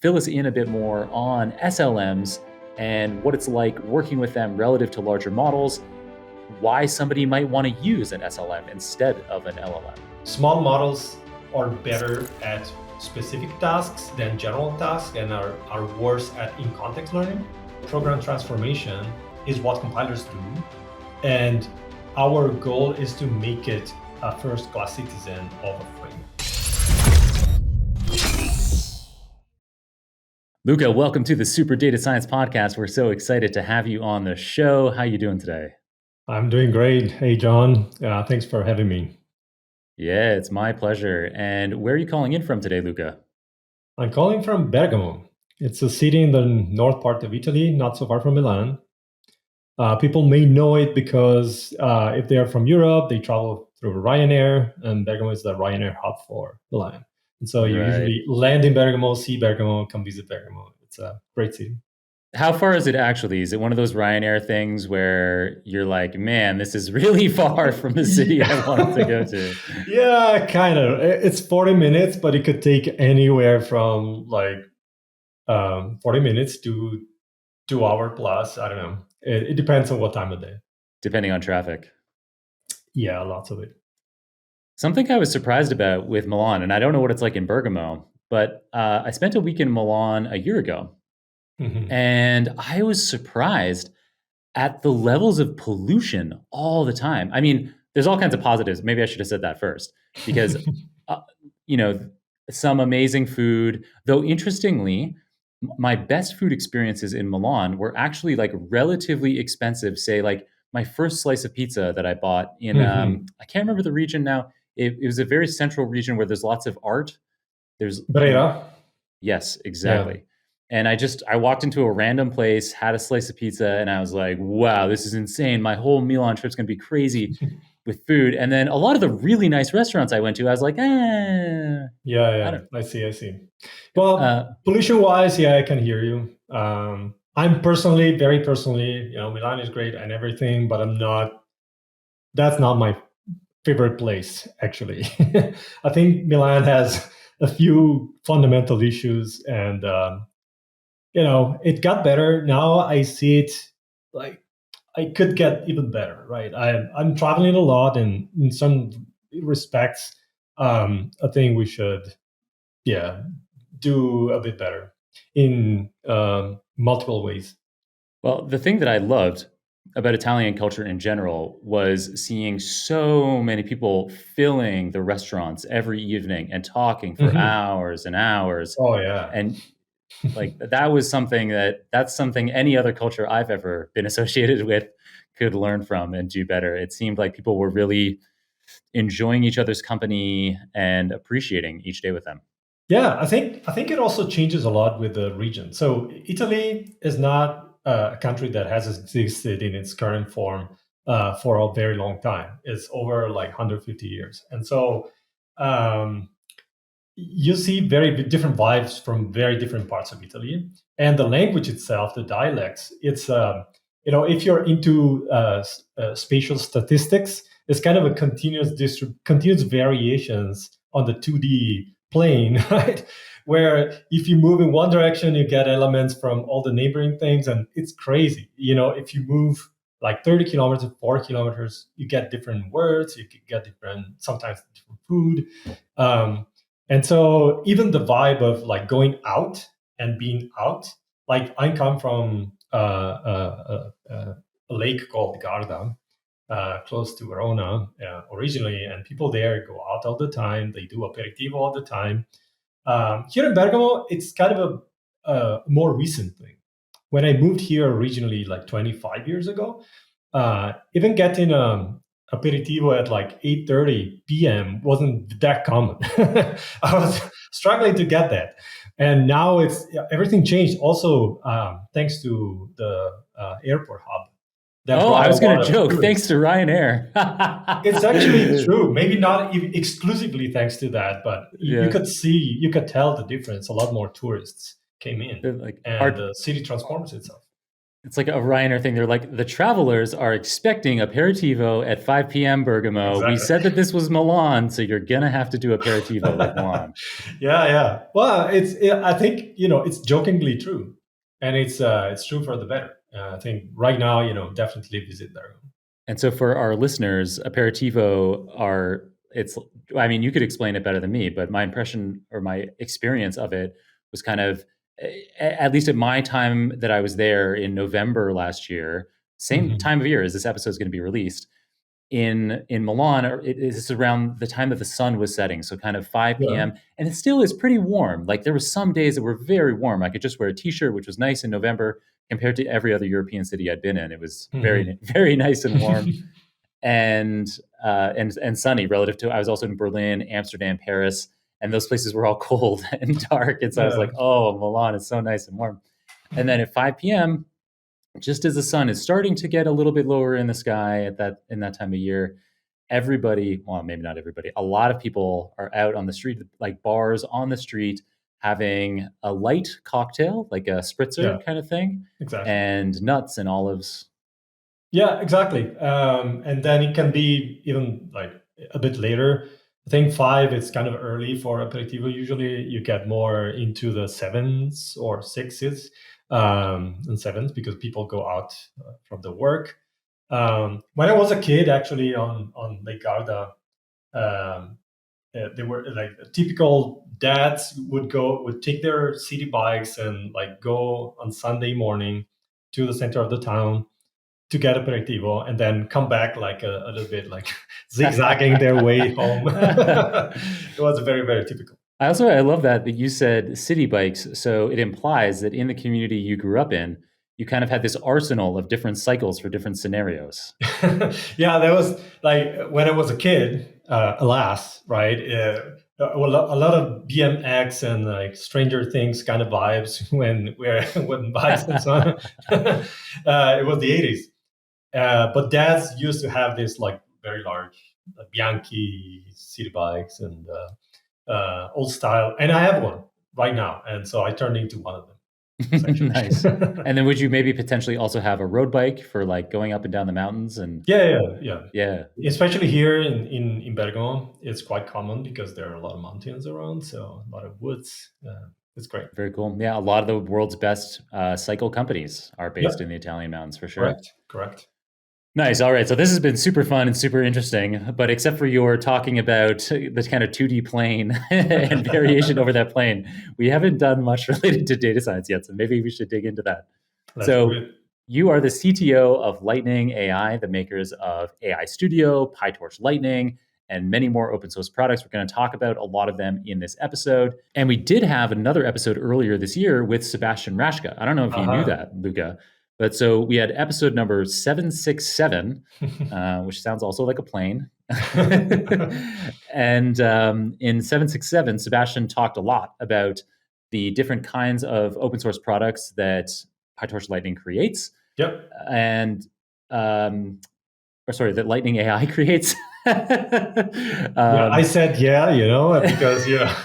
fill us in a bit more on SLMs and what it's like working with them relative to larger models, why somebody might want to use an SLM instead of an LLM. Small models are better at specific tasks than general tasks and are worse at in-context learning. Program transformation is what compilers do, and our goal is to make it a first-class citizen of a framework. Luca, welcome to the Super Data Science Podcast. We're so excited to have you on the show. How are you doing today? I'm doing great. Hey, John. Thanks for having me. Yeah, it's my pleasure. And where are you calling in from today, Luca? I'm calling from Bergamo. It's a city in the north part of Italy, not so far from Milan. People may know it because if they are from Europe, they travel through Ryanair, and Bergamo is the Ryanair hub for Milan. And so you usually land in Bergamo, see Bergamo, come visit Bergamo. It's a great city. How far is it actually? Is it one of those Ryanair things where you're like, man, this is really far from the city I wanted to go to? Yeah, kind of. It's 40 minutes, but it could take anywhere from like 40 minutes to 2 hour plus. I don't know. It depends on what time of day. Depending on traffic. Yeah, lots of it. Something I was surprised about with Milan, and I don't know what it's like in Bergamo, but I spent a week in Milan a year ago. Mm-hmm. And I was surprised at the levels of pollution all the time. I mean, there's all kinds of positives. Maybe I should have said that first, because, you know, some amazing food, though interestingly, my best food experiences in Milan were actually like relatively expensive. Say like my first slice of pizza that I bought in, I can't remember the region now. It was a very central region where there's lots of art. There's Brera. Yes, exactly. Yeah. And I walked into a random place, had a slice of pizza, and I was like, wow, this is insane. My whole Milan trip's going to be crazy with food. And then a lot of the really nice restaurants I went to, I was like, Yeah. I see. Well, pollution-wise, yeah, I can hear you. I'm very personally, Milan is great and everything, but that's not my favorite place, actually. I think Milan has a few fundamental issues, and it got better. Now I see it like I could get even better, right? I'm traveling a lot, and in some respects, I think we should, do a bit better in multiple ways. Well, the thing that I loved about Italian culture in general was seeing so many people filling the restaurants every evening and talking for hours and hours. Oh yeah. And like that's something any other culture I've ever been associated with could learn from and do better. It seemed like people were really enjoying each other's company and appreciating each day with them. Yeah, I think it also changes a lot with the region. So Italy is not a country that has existed in its current form for a very long time. It's over like 150 years, and so you see very different vibes from very different parts of Italy, and the language itself, the dialects. It's if you're into spatial statistics, it's kind of a continuous variations on the 2D plane, right? Where if you move in one direction, you get elements from all the neighboring things, and it's crazy. If you move like 30 kilometers, 4 kilometers, you get different words, you get sometimes different food. And so even the vibe of like going out and being out, like I come from a lake called Garda, close to Verona originally, and people there go out all the time. They do aperitivo all the time. Here in Bergamo, it's kind of a more recent thing. When I moved here originally, like 25 years ago, even getting aperitivo at like 8:30 p.m. wasn't that common. I was struggling to get that, and now everything changed. Also, thanks to the airport hub. I was going to joke. Thanks to Ryanair. It's actually true. Maybe not exclusively thanks to that, but you could tell the difference. A lot more tourists came in, and the city transforms itself. It's like a Ryanair thing. They're like, the travelers are expecting aperitivo at 5 p.m. Bergamo. We Exactly. said that this was Milan, so you're gonna have to do aperitivo like Milan. Yeah, yeah. Well, I think it's jokingly true, and it's true for the better. I think right now, definitely visit there. And so for our listeners, aperitivo are it's I mean, you could explain it better than me, but my impression or my experience of it was kind of at least at my time that I was there in November last year, same Hmm. time of year as this episode is going to be released in Milan. It is around the time that the sun was setting, so kind of 5 Yeah. p.m. And it still is pretty warm. Like there was some days that were very warm. I could just wear a t-shirt, which was nice in November compared to every other European city I'd been in. It was Hmm. very very nice and warm and sunny relative to. I was also in Berlin, Amsterdam, Paris, and those places were all cold and dark. And so I was Yeah. like, oh, Milan is so nice and warm. And then at 5 p.m., just as the sun is starting to get a little bit lower in the sky in that time of year, everybody, well, maybe not everybody, a lot of people are out on the street, like bars on the street, having a light cocktail, like a Yeah. spritzer kind of thing, Exactly. and nuts and olives. Yeah, exactly. And then it can be even like a bit later. I think 5 is kind of early for aperitivo. Usually you get more into the 7s or 6s, and 7s because people go out from the work. When I was a kid, actually on Lake Garda, um, they were like typical dads would take their city bikes and like go on Sunday morning to the center of the town to get aperitivo and then come back like a little bit like zigzagging their way home. It was very, very typical. I love that you said city bikes. So it implies that in the community you grew up in, you kind of had this arsenal of different cycles for different scenarios. Yeah, that was like when I was a kid, alas, right? A lot of BMX and like Stranger Things kind of vibes when bikes and so on. It was the 80s. But dads used to have this like very large Bianchi city bikes and old style, and I have one right now, and so I turned into one of them Nice. essentially. And then would you maybe potentially also have a road bike for like going up and down the mountains and Yeah, yeah, yeah. yeah, Especially here in Bergamo, it's quite common because there are a lot of mountains around, so a lot of woods. It's great. very cool. Yeah, a lot of the world's best cycle companies are based in Yep, the Italian mountains for sure. correct, correct. Nice. All right. So this has been super fun and super interesting. But except for your talking about the kind of 2D plane and variation over that plane, we haven't done much related to data science yet. So maybe we should dig into that. Let's do So it. you are the CTO of Lightning AI, the makers of AI Studio, PyTorch Lightning, and many more open source products. We're going to talk about a lot of them in this episode. And we did have another episode earlier this year with Sebastian Rashka. I don't know if you knew Uh that, Luca, but so we had episode number 767, which sounds also like a plane. huh. And in 767, Sebastian talked a lot about the different kinds of open source products that PyTorch Lightning creates, Yep. and or sorry, that Lightning AI creates. Yeah, I um, said yeah,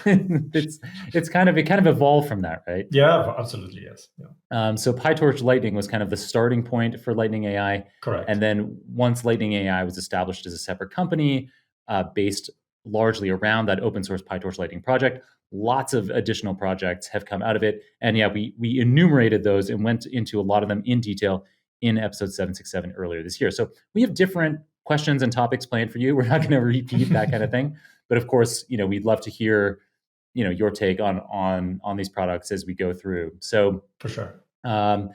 because it's kind of it kind of evolved from that, right? yeah, absolutely yes. Yeah, So PyTorch Lightning was kind of the starting point for Lightning AI, and correct. then once Lightning AI was established as a separate company, based largely around that open source PyTorch Lightning project, lots of additional projects have come out of it. And yeah, we enumerated those and went into a lot of them in detail in episode 767 earlier this year. So we have different questions and topics planned for you. We're not going to repeat that kind of thing, but of course, we'd love to hear your take on these products as we go through. So For sure. um,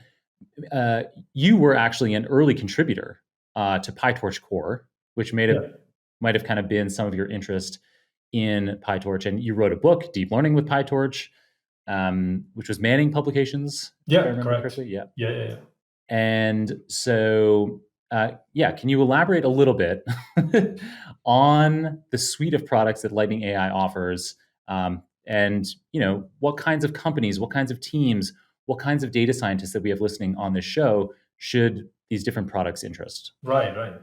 you were actually an early contributor to PyTorch Core, which Yeah. might have kind of been some of your interest in PyTorch, and you wrote a book, Deep Learning with PyTorch, which was Manning Publications, if I Yeah, remember correct. correctly. Yeah, Yeah, yeah, yeah. and so yeah, can you elaborate a little bit on the suite of products that Lightning AI offers, and what kinds of companies, what kinds of teams, what kinds of data scientists that we have listening on this show should these different products interest? Right, right.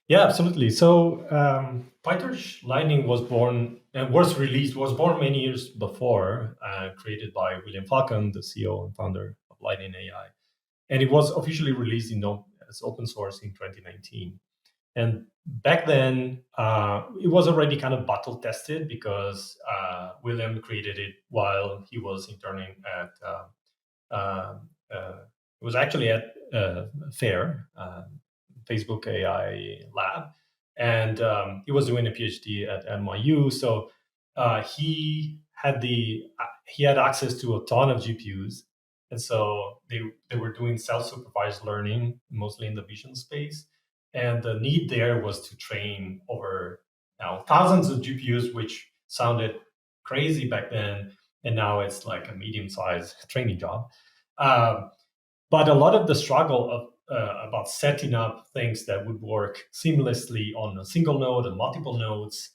Yeah, absolutely. So PyTorch Lightning was born and was born many years before, created by William Falcon, the CEO and founder of Lightning AI. and it was officially released as open source in 2019. And back then, it was already kind of battle tested because William created it while he was interning at it was actually at FAIR, Facebook AI Lab, and he was doing a PhD at NYU. So he had access to a ton of GPUs, and so they were doing self-supervised learning mostly in the vision space, and the need there was to train over now thousands of GPUs, which sounded crazy back then, and now it's like a medium-sized training job. Um, but a lot of the struggle of about setting up things that would work seamlessly on a single node and multiple nodes,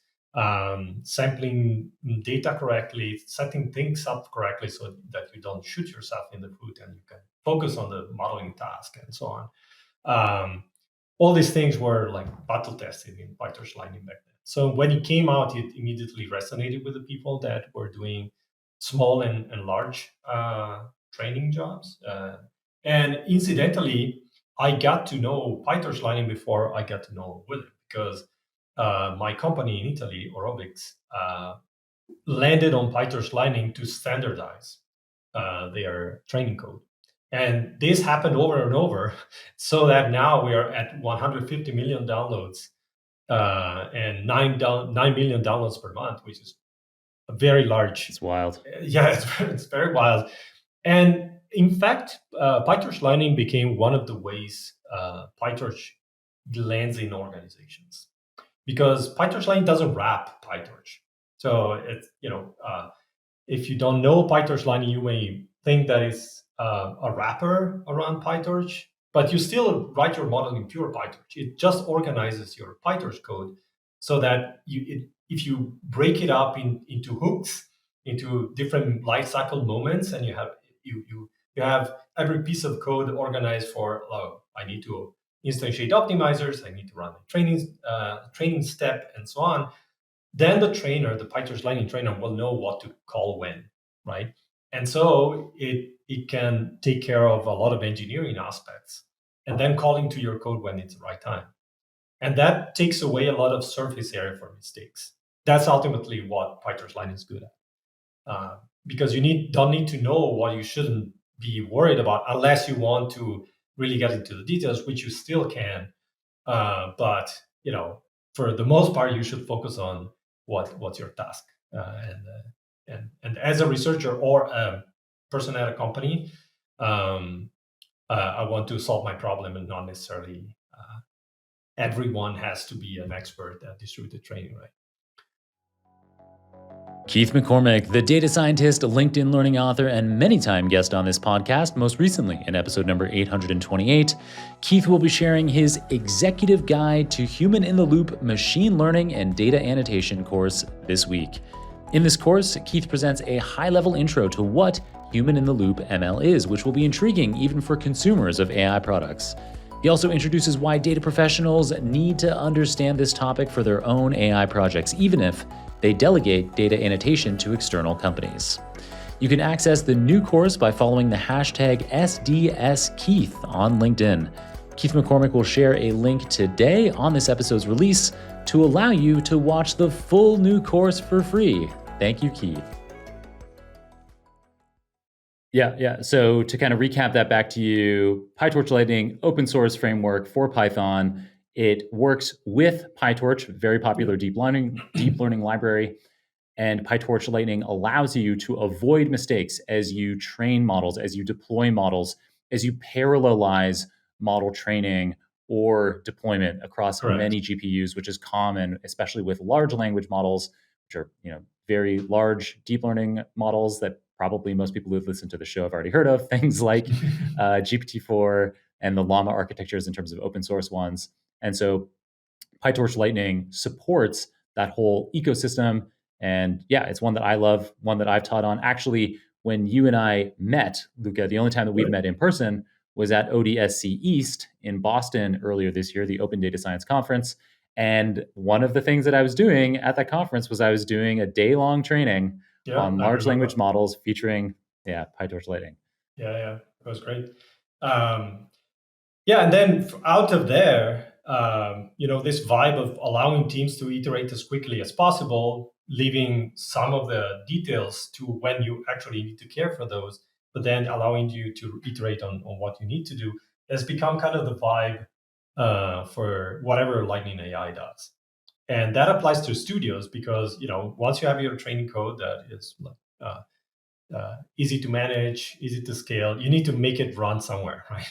sampling data correctly, setting things up correctly so that you don't shoot yourself in the foot and you can focus on the modeling task and so on. All these things were like battle tested in PyTorch Lightning back then. So when it came out, it immediately resonated with the people that were doing small and large training jobs. And incidentally, I got to know PyTorch Lightning before I got to know William, because my company in Italy, Orobix, landed on PyTorch Lightning to standardize their training code. And this happened over and over, so that now we are at 150 million downloads and 9 million downloads per month, which is a very large. It's wild. Yeah, it's very wild. And in fact, PyTorch Lightning became one of the ways PyTorch lands in organizations, because PyTorch Lightning doesn't wrap PyTorch. So it's if you don't know PyTorch Lightning, you may think that it's a wrapper around PyTorch, but you still write your model in pure PyTorch. It just organizes your PyTorch code so that if you break it up into hooks, into different lifecycle moments, and you have every piece of code organized for, I need to instantiate optimizers, I need to run a training step, and so on. Then the PyTorch Lightning trainer will know what to call when, right? And so it can take care of a lot of engineering aspects, and then calling to your code when it's the right time. And that takes away a lot of surface area for mistakes. That's ultimately what PyTorch Lightning is good at. Because you don't need to know what you shouldn't be worried about, unless you want to really get into the details, which you still can. But for the most part, you should focus on what's your task. And as a researcher or a person at a company, I want to solve my problem, and not necessarily everyone has to be an expert at distributed training, right? Keith McCormick, the data scientist, LinkedIn Learning author, and many-time guest on this podcast, most recently in episode number 828. Keith will be sharing his Executive Guide to Human-in-the-Loop Machine Learning and Data Annotation course this week. In this course, Keith presents a high-level intro to what Human-in-the-Loop ML is, which will be intriguing even for consumers of AI products. He also introduces why data professionals need to understand this topic for their own AI projects, even if they delegate data annotation to external companies. You can access the new course by following the hashtag SDSKeith on LinkedIn. Keith McCormick will share a link today on this episode's release to allow you to watch the full new course for free. Thank you, Keith. Yeah. So to kind of recap that back to you, PyTorch Lightning, open source framework for Python. It works with PyTorch, very popular deep learning library. And PyTorch Lightning allows you to avoid mistakes as you train models, as you deploy models, as you parallelize model training or deployment across many GPUs, which is common, especially with large language models, which are very large deep learning models that probably most people who've listened to the show have already heard of, things like GPT-4 and the Llama architectures in terms of open source ones. And so PyTorch Lightning supports that whole ecosystem. And yeah, it's one that I love, one that I've taught on. Actually, when you and I met, Luca, the only time that we've met in person was at ODSC East in Boston earlier this year, the Open Data Science Conference. And one of the things that I was doing at that conference was I was doing a day-long training on large language models featuring PyTorch Lightning. Yeah, it was great. Um, yeah, and then out of there, this vibe of allowing teams to iterate as quickly as possible, leaving some of the details to when you actually need to care for those, but then allowing you to iterate on what you need to do, has become kind of the vibe for whatever Lightning AI does. And that applies to studios because once you have your training code that is easy to manage, easy to scale, you need to make it run somewhere, right?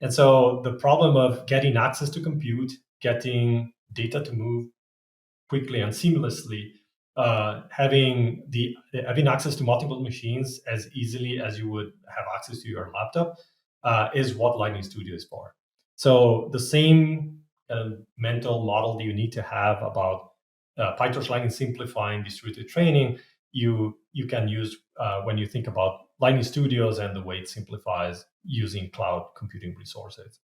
And so the problem of getting access to compute, getting data to move quickly and seamlessly, having access to multiple machines as easily as you would have access to your laptop, is what Lightning Studio is for. So the same mental model that you need to have about PyTorch Lightning simplifying distributed training, you can use when you think about Lightning Studios and the way it simplifies using cloud computing resources.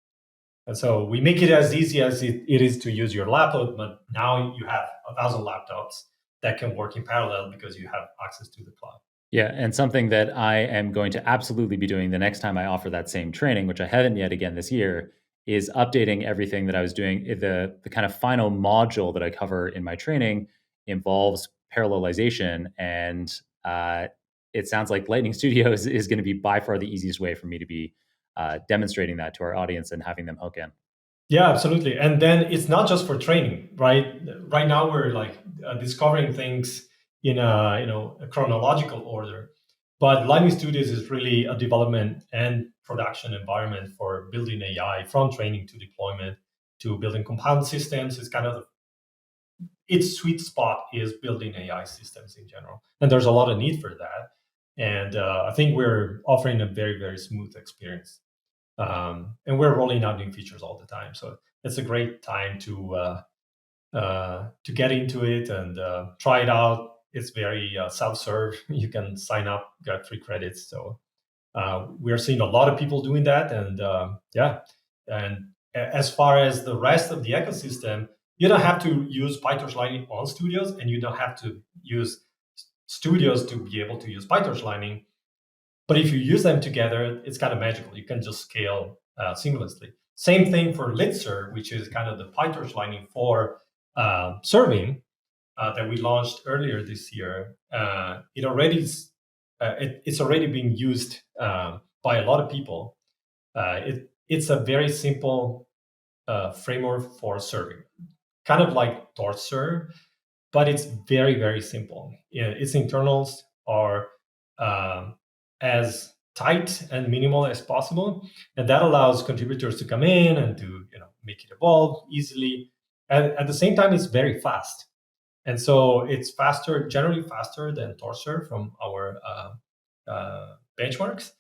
And so we make it as easy as it is to use your laptop, but now you have 1,000 laptops that can work in parallel because you have access to the cloud. Yeah, and something that I am going to absolutely be doing the next time I offer that same training, which I haven't yet again this year, is updating everything that I was doing. The kind of final module that I cover in my training involves parallelization, and it sounds like Lightning Studio is going to be by far the easiest way for me to be demonstrating that to our audience and having them hook in. Yeah, absolutely. And then it's not just for training, right? Right now we're like discovering things in a chronological order, but Lightning Studios is really a development and production environment for building AI from training to deployment to building compound systems. It's kind of its sweet spot is building AI systems in general, and there's a lot of need for that. And I think we're offering a very, very smooth experience. And we're rolling out new features all the time. So it's a great time to get into it and try it out. It's very self-serve. You can sign up, get free credits. So we're seeing a lot of people doing that, and yeah. And as far as the rest of the ecosystem, you don't have to use PyTorch Lightning on Studios, and you don't have to use Studios to be able to use PyTorch Lightning. But if you use them together, it's kind of magical. You can just scale seamlessly. Same thing for LitServe, which is kind of the PyTorch Lightning for serving that we launched earlier this year. It's already being used by a lot of people. It's a very simple framework for serving, kind of like TorchServe, but it's very, very simple. Its internals are as tight and minimal as possible, and that allows contributors to come in and to make it evolve easily. And at the same time, it's very fast, and so it's faster, generally faster than TorchServe from our benchmarks.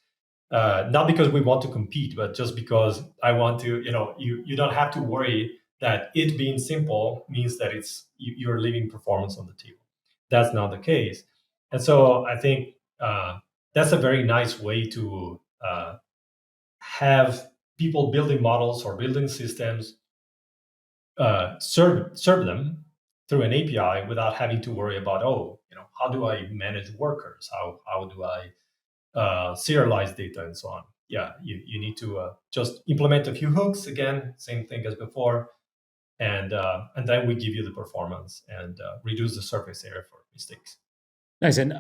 Not because we want to compete, but just because I want to, you don't have to worry that it being simple means that you're leaving performance on the table. That's not the case. And so I think that's a very nice way to have people building models or building systems serve them through an API without having to worry about, how do I manage workers? How do I serialize data and so on? Yeah, you need to just implement a few hooks again, same thing as before, and then we give you the performance and reduce the surface area for mistakes. Nice. And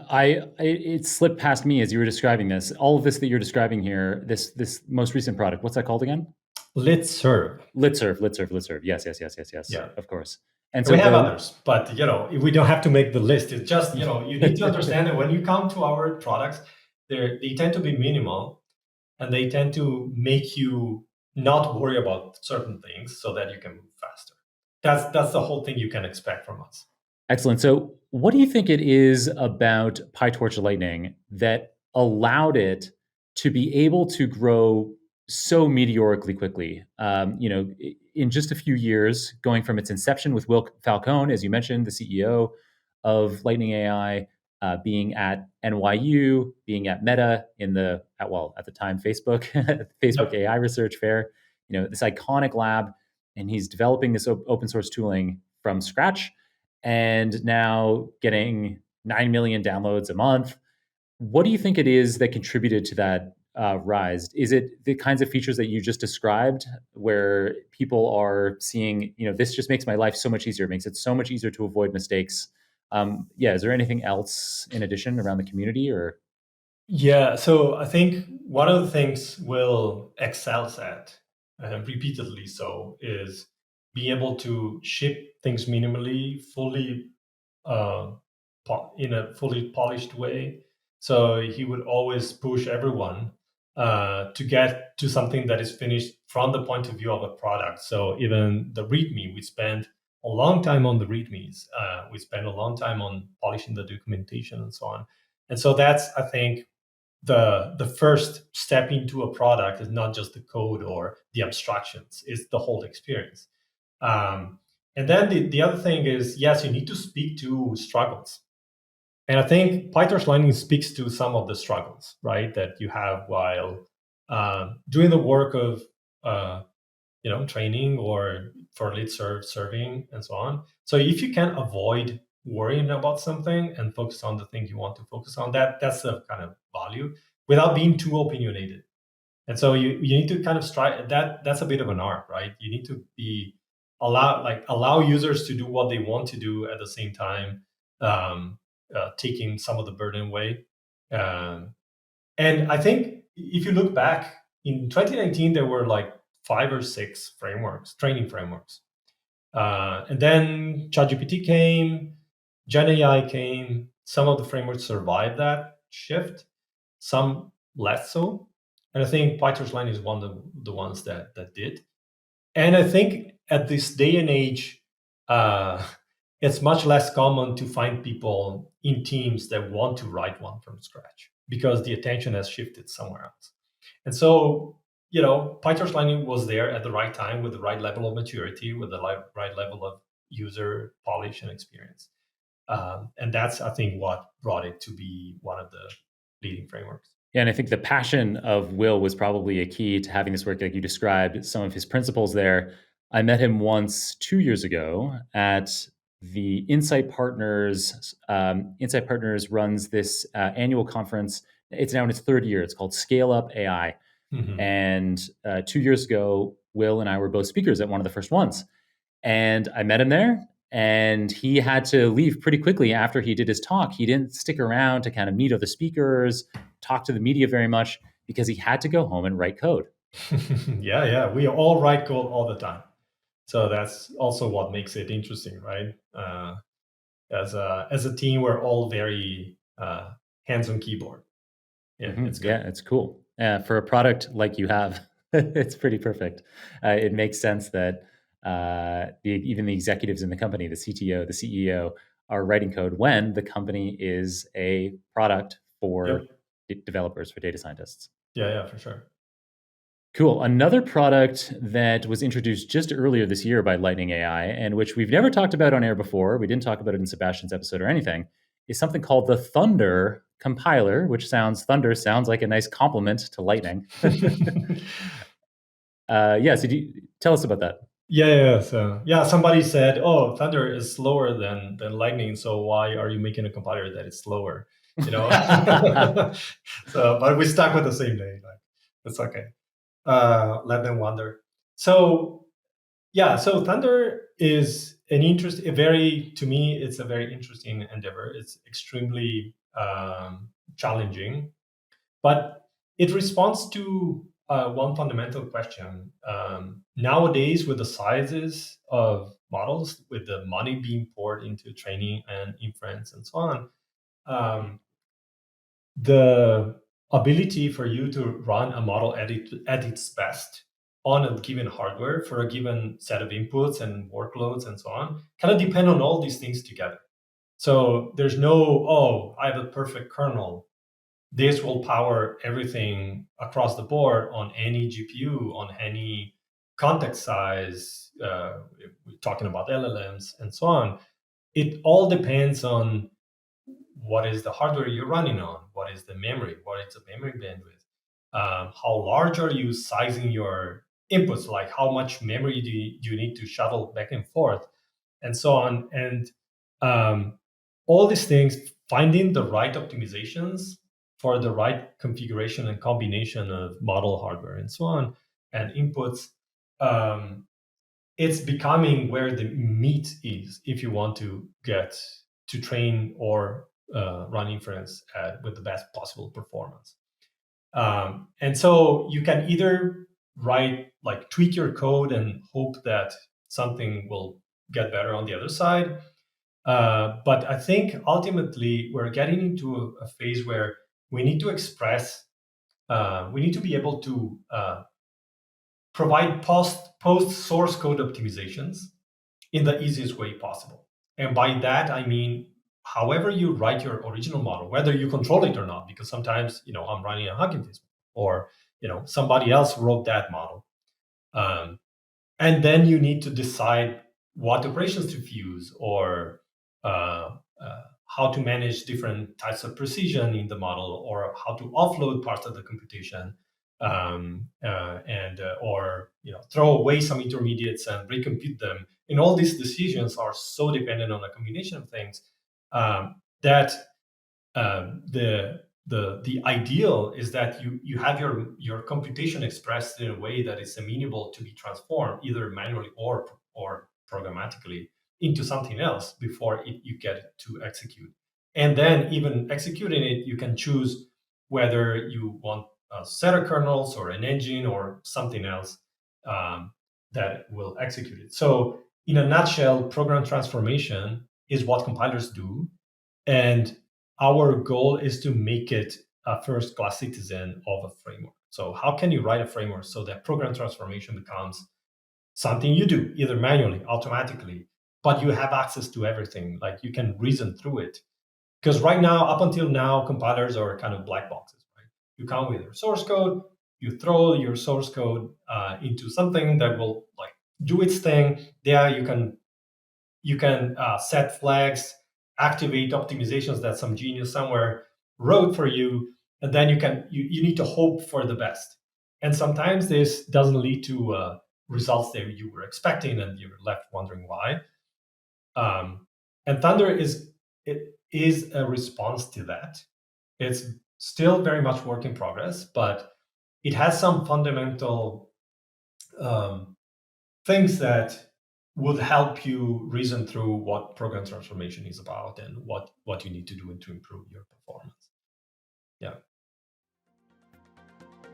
it slipped past me as you were describing this. All of this that you're describing here, this most recent product, what's that called again? LitServe. LitServe. Yes. Yeah, Of course. And we have others, but we don't have to make the list. It's just you need to understand that when you come to our products, they tend to be minimal, and they tend to make you not worry about certain things so that you can move faster. That's the whole thing you can expect from us. Excellent. So, what do you think it is about PyTorch Lightning that allowed it to be able to grow so meteorically quickly? In just a few years, going from its inception with Will Falcone, as you mentioned, the CEO of Lightning AI, being at NYU, being at Meta at the time Facebook, Facebook Yep. AI Research Fair. This iconic lab, and he's developing this open source tooling from scratch and now getting 9 million downloads a month. What do you think it is that contributed to that rise? Is it the kinds of features that you just described, where people are seeing, this just makes my life so much easier, makes it so much easier to avoid mistakes? Yeah, is there anything else in addition around the community, or? Yeah, so I think one of the things Will excels at, repeatedly so, is being able to ship things minimally, fully, uh, in a fully polished way. So he would always push everyone to get to something that is finished from the point of view of a product. So even the README, we spent a long time on the READMEs. We spent a long time on polishing the documentation and so on. And so that's, I think, the first step into a product is not just the code or the abstractions; it's the whole experience. Um, and then the other thing is, yes, you need to speak to struggles. And I think PyTorch Lightning speaks to some of the struggles, right, that you have while doing the work of training or for lead serving and so on. So if you can avoid worrying about something and focus on the thing you want to focus on, that's the kind of value without being too opinionated. And so you need to kind of strive that. That's a bit of an art, right? You need to be allow users to do what they want to do at the same time, taking some of the burden away. Um, and I think if you look back in 2019, there were like 5 or 6 frameworks, training frameworks. And then ChatGPT came, Gen AI came. Some of the frameworks survived that shift, some less so. And I think PyTorch Line is one of the ones that did. And I think at this day and age, uh, it's much less common to find people in teams that want to write one from scratch because the attention has shifted somewhere else. And so, PyTorch Lightning was there at the right time with the right level of maturity, with the right level of user polish and experience. And that's, I think, what brought it to be one of the leading frameworks. Yeah, and I think the passion of Will was probably a key to having this work, like you described, some of his principles there. I met him once 2 years ago at the Insight Partners. Insight Partners runs this annual conference. It's now in its third year. It's called Scale Up AI. Mhm. And 2 years ago, Will and I were both speakers at one of the first ones. And I met him there, and he had to leave pretty quickly after he did his talk. He didn't stick around to kind of meet other speakers, talk to the media very much, because he had to go home and write code. Yeah. We all write code all the time. So that's also what makes it interesting, right? As a team, we're all very hands on keyboard. Yeah, it's good. Yeah, it's cool. For a product like you have, it's pretty perfect. It makes sense that even the executives in the company, the CTO, the CEO, are writing code when the company is a product for Yep. developers, for data scientists. Yeah, for sure. Cool. Another product that was introduced just earlier this year by Lightning AI, and which we've never talked about on air before, we didn't talk about it in Sebastian's episode or anything, is something called the Thunder compiler, which Thunder sounds like a nice compliment to Lightning. Yeah, so tell us about that. Yeah. So somebody said, "Oh, Thunder is slower than Lightning. So why are you making a compiler that is slower?" You know. So, but we stuck with the same name. Like, it's okay. Let them wonder. So so Thunder is to me, it's a very interesting endeavor. It's extremely challenging, but it responds to one fundamental question. Nowadays, with the sizes of models, with the money being poured into training and inference and so on, the ability for you to run a model at its best on a given hardware for a given set of inputs and workloads and so on kind of depend on all these things together. So there's no, oh, I have a perfect kernel. This will power everything across the board on any GPU, on any context size. We're talking about LLMs and so on. It all depends on what is the hardware you're running on, what is the memory, what is the memory bandwidth, how large are you sizing your inputs, like how much memory do you need to shuttle back and forth, and so on. And all these things, finding the right optimizations for the right configuration and combination of model hardware and so on and inputs, it's becoming where the meat is if you want to get to train or run inference with the best possible performance. And so you can either tweak your code and hope that something will get better on the other side. But I think ultimately we're getting into a phase where we need to express, we need to be able to provide post source code optimizations in the easiest way possible. And by that, I mean, however you write your original model, whether you control it or not, because sometimes, I'm running a Hugging Face or, somebody else wrote that model. And then you need to decide what operations to fuse or how to manage different types of precision in the model or how to offload parts of the computation or throw away some intermediates and recompute them. And all these decisions are so dependent on a combination of things that the ideal is that you have your computation expressed in a way that is amenable to be transformed either manually or programmatically into something else before you get it to execute. And then even executing it, you can choose whether you want a set of kernels or an engine or something else that will execute it. So in a nutshell, program transformation is what compilers do. And our goal is to make it a first-class citizen of a framework. So how can you write a framework so that program transformation becomes something you do, either manually, automatically, but you have access to everything, like you can reason through it. Because right now, up until now, compilers are kind of black boxes, right? You come with your source code, you throw your source code into something that will do its thing. There you can set flags, activate optimizations that some genius somewhere wrote for you, and then you need to hope for the best. And sometimes this doesn't lead to results that you were expecting, and you're left wondering why. And Thunder is a response to that. It's still very much work in progress, but it has some fundamental things that would help you reason through what program transformation is about and what you need to do to improve your performance. Yeah.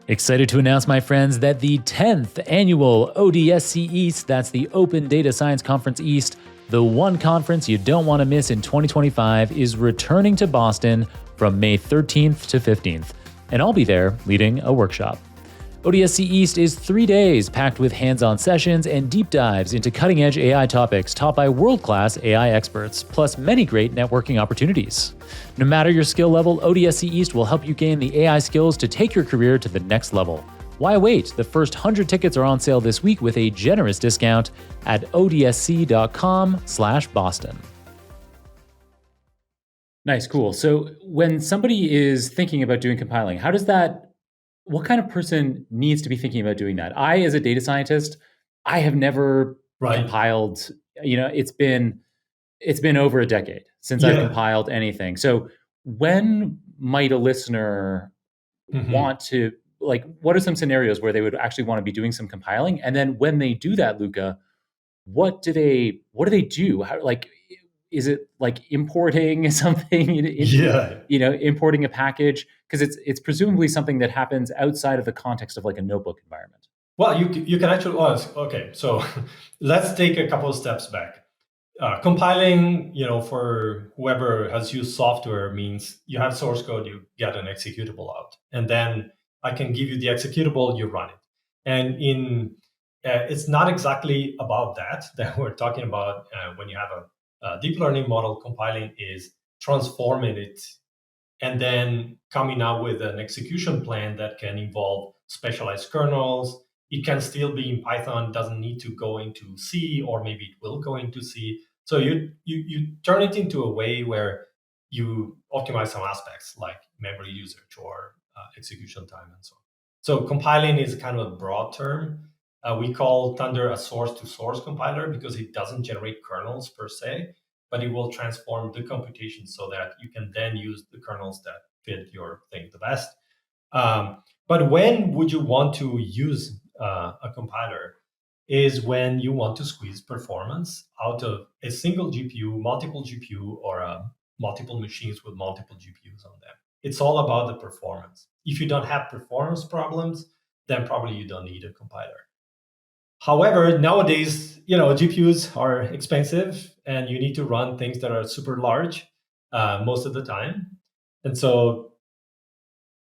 Excited to announce, my friends, that the 10th annual ODSC East, that's the Open Data Science Conference East, the one conference you don't want to miss in 2025, is returning to Boston from May 13th to 15th, and I'll be there leading a workshop. ODSC East is 3 days packed with hands-on sessions and deep dives into cutting-edge AI topics taught by world-class AI experts, plus many great networking opportunities. No matter your skill level, ODSC East will help you gain the AI skills to take your career to the next level. Why wait? The first 100 tickets are on sale this week with a generous discount at odsc.com/Boston. Nice, cool. So when somebody is thinking about doing compiling, what kind of person needs to be thinking about doing that? I, as a data scientist, I have never compiled. It's been over a decade since I've compiled anything. So when might a listener want to, what are some scenarios where they would actually want to be doing some compiling? And then when they do that, Luca, what do they do? How, is it importing something? Importing a package, because it's presumably something that happens outside of the context of a notebook environment. Well, you can actually. Okay, so let's take a couple of steps back. Compiling, for whoever has used software, means you have source code, you get an executable out, and then I can give you the executable, you run it. And it's not exactly about that we're talking about when you have a deep learning model. Compiling is transforming it and then coming out with an execution plan that can involve specialized kernels. It can still be in Python, doesn't need to go into C, or maybe it will go into C. So you turn it into a way where you optimize some aspects like memory usage or execution time and so on. So compiling is kind of a broad term. We call Thunder a source-to-source compiler because it doesn't generate kernels per se, but it will transform the computation so that you can then use the kernels that fit your thing the best. But when would you want to use a compiler is when you want to squeeze performance out of a single GPU, multiple GPU, or multiple machines with multiple GPUs on them. It's all about the performance. If you don't have performance problems, then probably you don't need a compiler. However, nowadays, GPUs are expensive and you need to run things that are super large most of the time. And so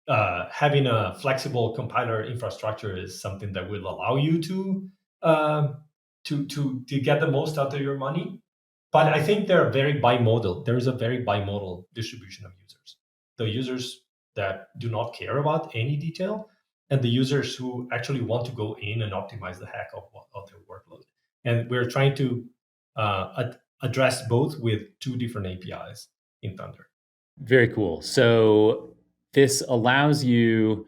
having a flexible compiler infrastructure is something that will allow you to get the most out of your money. But I think they're very bimodal. There is a very bimodal distribution of users. The users that do not care about any detail, and the users who actually want to go in and optimize the heck of their workload. And we're trying to address both with two different APIs in Thunder. Very cool. So this allows you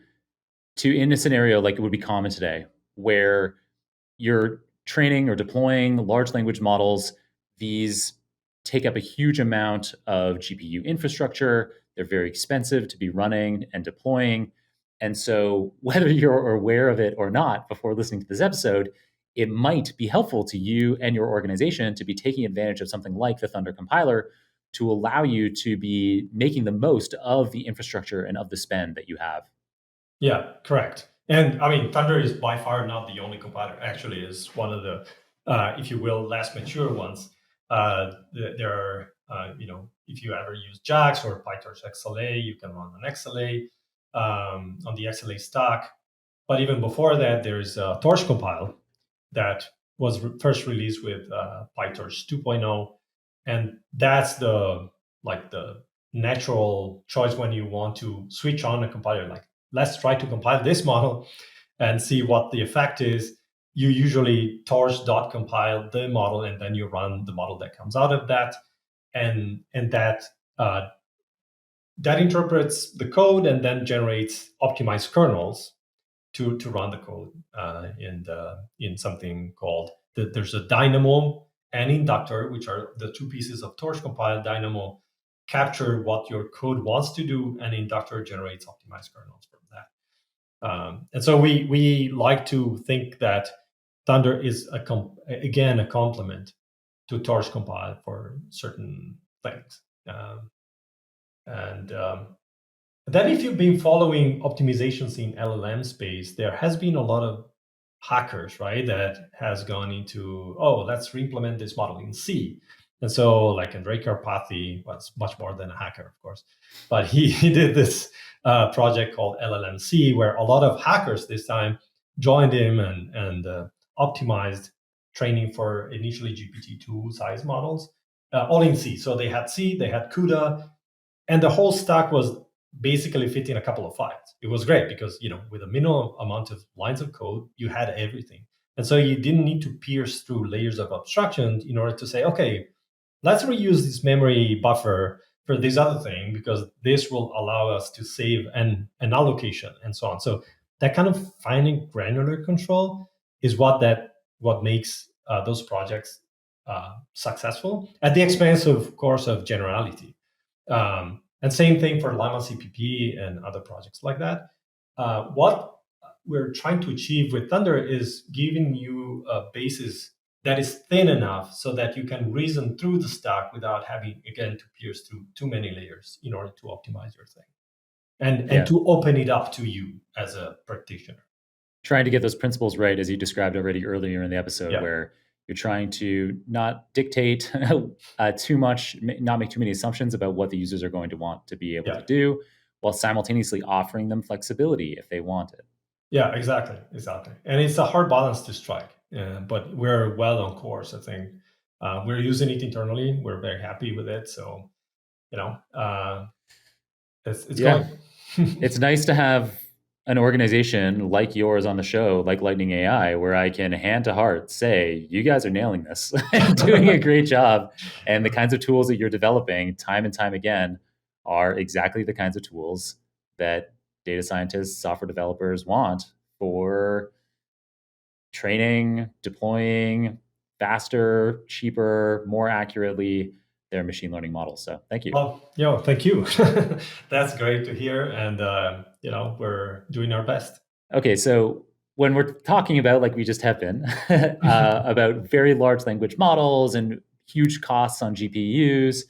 to, in a scenario like it would be common today, where you're training or deploying large language models, these take up a huge amount of GPU infrastructure. They're very expensive to be running and deploying. And so, whether you're aware of it or not before listening to this episode, it might be helpful to you and your organization to be taking advantage of something like the Thunder compiler to allow you to be making the most of the infrastructure and of the spend that you have. Yeah, correct. And I mean, Thunder is by far not the only compiler. Actually, is one of the, if you will, less mature ones. There are, if you ever use JAX or PyTorch XLA, you can run on XLA on the XLA stack. But even before that, there's Torch compile that was first released with PyTorch 2.0, and that's the natural choice when you want to switch on a compiler. Like, let's try to compile this model and see what the effect is. You usually torch.compile the model, and then you run the model that comes out of that, and that interprets the code and then generates optimized kernels to run the code in something called there's a dynamo and inductor, which are the two pieces of Torch compile. Dynamo capture what your code wants to do, and inductor generates optimized kernels from that. And so we like to think that Thunder is again a complement to Torch compile for certain things. And then if you've been following optimizations in LLM space, there has been a lot of hackers, right, that has gone into, let's re-implement this model in C. And so like Andrei Karpathy was much more than a hacker, of course, but he did this project called LLMC, where a lot of hackers this time joined him and optimized training for initially GPT-2 size models, all in C. So they had C, they had CUDA, and the whole stack was basically fit in a couple of files. It was great because, with a minimal amount of lines of code, you had everything. And so you didn't need to pierce through layers of abstraction in order to say, okay, let's reuse this memory buffer for this other thing, because this will allow us to save an allocation and so on. So that kind of fine and granular control is what makes those projects successful, at the expense, of course, of generality. And same thing for Llama CPP and other projects like that. What we're trying to achieve with Thunder is giving you a basis that is thin enough so that you can reason through the stack without having, again, to pierce through too many layers in order to optimize your thing. And to open it up to you as a practitioner. Trying to get those principles right, as you described already earlier in the episode, where you're trying to not dictate too much, not make too many assumptions about what the users are going to want to be able to do, while simultaneously offering them flexibility if they want it. Yeah, exactly. And it's a hard balance to strike, but we're well on course, I think. We're using it internally. We're very happy with it. So, it's going. It's nice to have an organization like yours on the show, like Lightning AI, where I can hand to heart say, you guys are nailing this and doing a great job. And the kinds of tools that you're developing time and time again are exactly the kinds of tools that data scientists, software developers want for training, deploying faster, cheaper, more accurately their machine learning models. So thank you. Well, thank you. That's great to hear, and we're doing our best. Okay, so when we're talking about, like we just have been, about very large language models and huge costs on GPUs,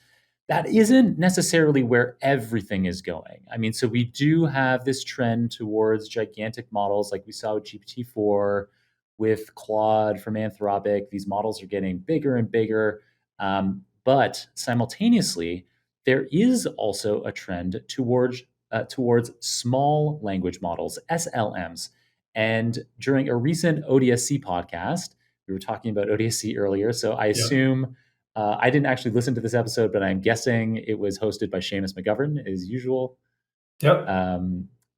that isn't necessarily where everything is going. I mean, so we do have this trend towards gigantic models, like we saw with GPT-4, with Claude from Anthropic. These models are getting bigger and bigger. But simultaneously, there is also a trend towards small language models, SLMs. And during a recent ODSC podcast, we were talking about ODSC earlier. So I Yeah. assume I didn't actually listen to this episode, but I'm guessing it was hosted by Seamus McGovern, as usual. Yep.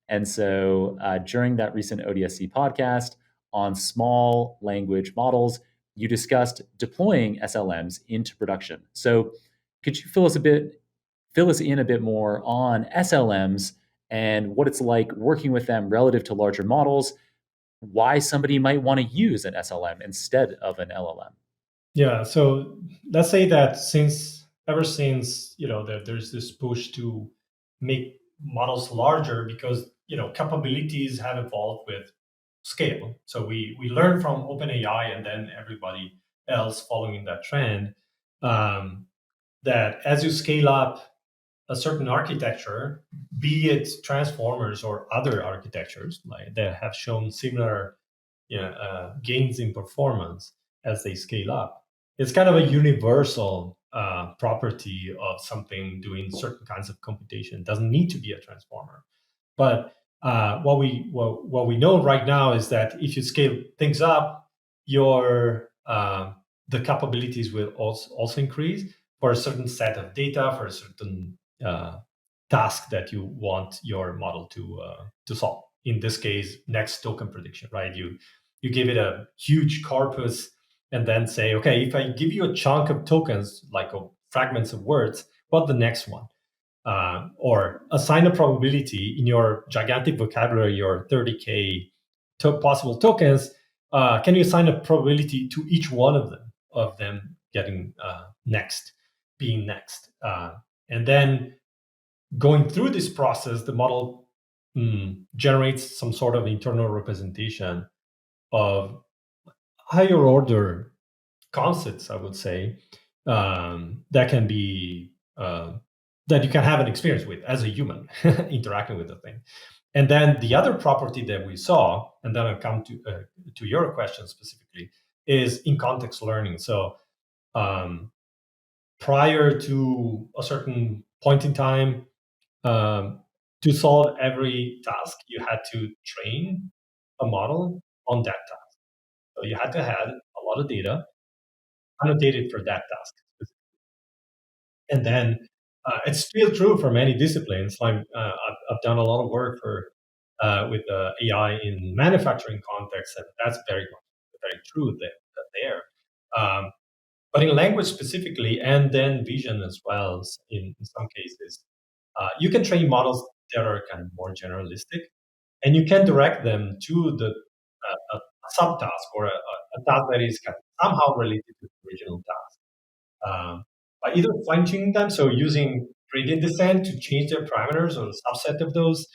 And so during that recent ODSC podcast on small language models, you discussed deploying SLMs into production. So could you fill us in a bit more on SLMs and what it's like working with them relative to larger models, why somebody might want to use an SLM instead of an LLM? Yeah. So let's say that ever since there's this push to make models larger because capabilities have evolved with scale. So we learn from OpenAI and then everybody else following that trend, that as you scale up a certain architecture, be it transformers or other architectures like that have shown similar gains in performance as they scale up. It's kind of a universal property of something doing certain kinds of computation. It doesn't need to be a transformer. But what we know right now is that if you scale things up, your the capabilities will also increase for a certain set of data, for a certain task that you want your model to solve. In this case, next token prediction, right? You give it a huge corpus and then say, okay, if I give you a chunk of tokens, like fragments of words, what the next one? Or assign a probability in your gigantic vocabulary, your 30K possible tokens. Can you assign a probability to each one of them getting being next? And then going through this process, the model generates some sort of internal representation of higher order concepts, I would say, that can be that you can have an experience with as a human interacting with the thing. And then the other property that we saw, and then I'll come to your question specifically, is in context learning. So prior to a certain point in time, to solve every task, you had to train a model on that task. So you had to have a lot of data annotated for that task. And then it's still true for many disciplines. I've done a lot of work with AI in manufacturing context, and that's very true there. But in language specifically, and then vision as well, in some cases, you can train models that are kind of more generalistic, and you can direct them to a subtask or a task that is kind of somehow related to the original task. By either fine-tuning them, so using gradient descent to change their parameters or a subset of those,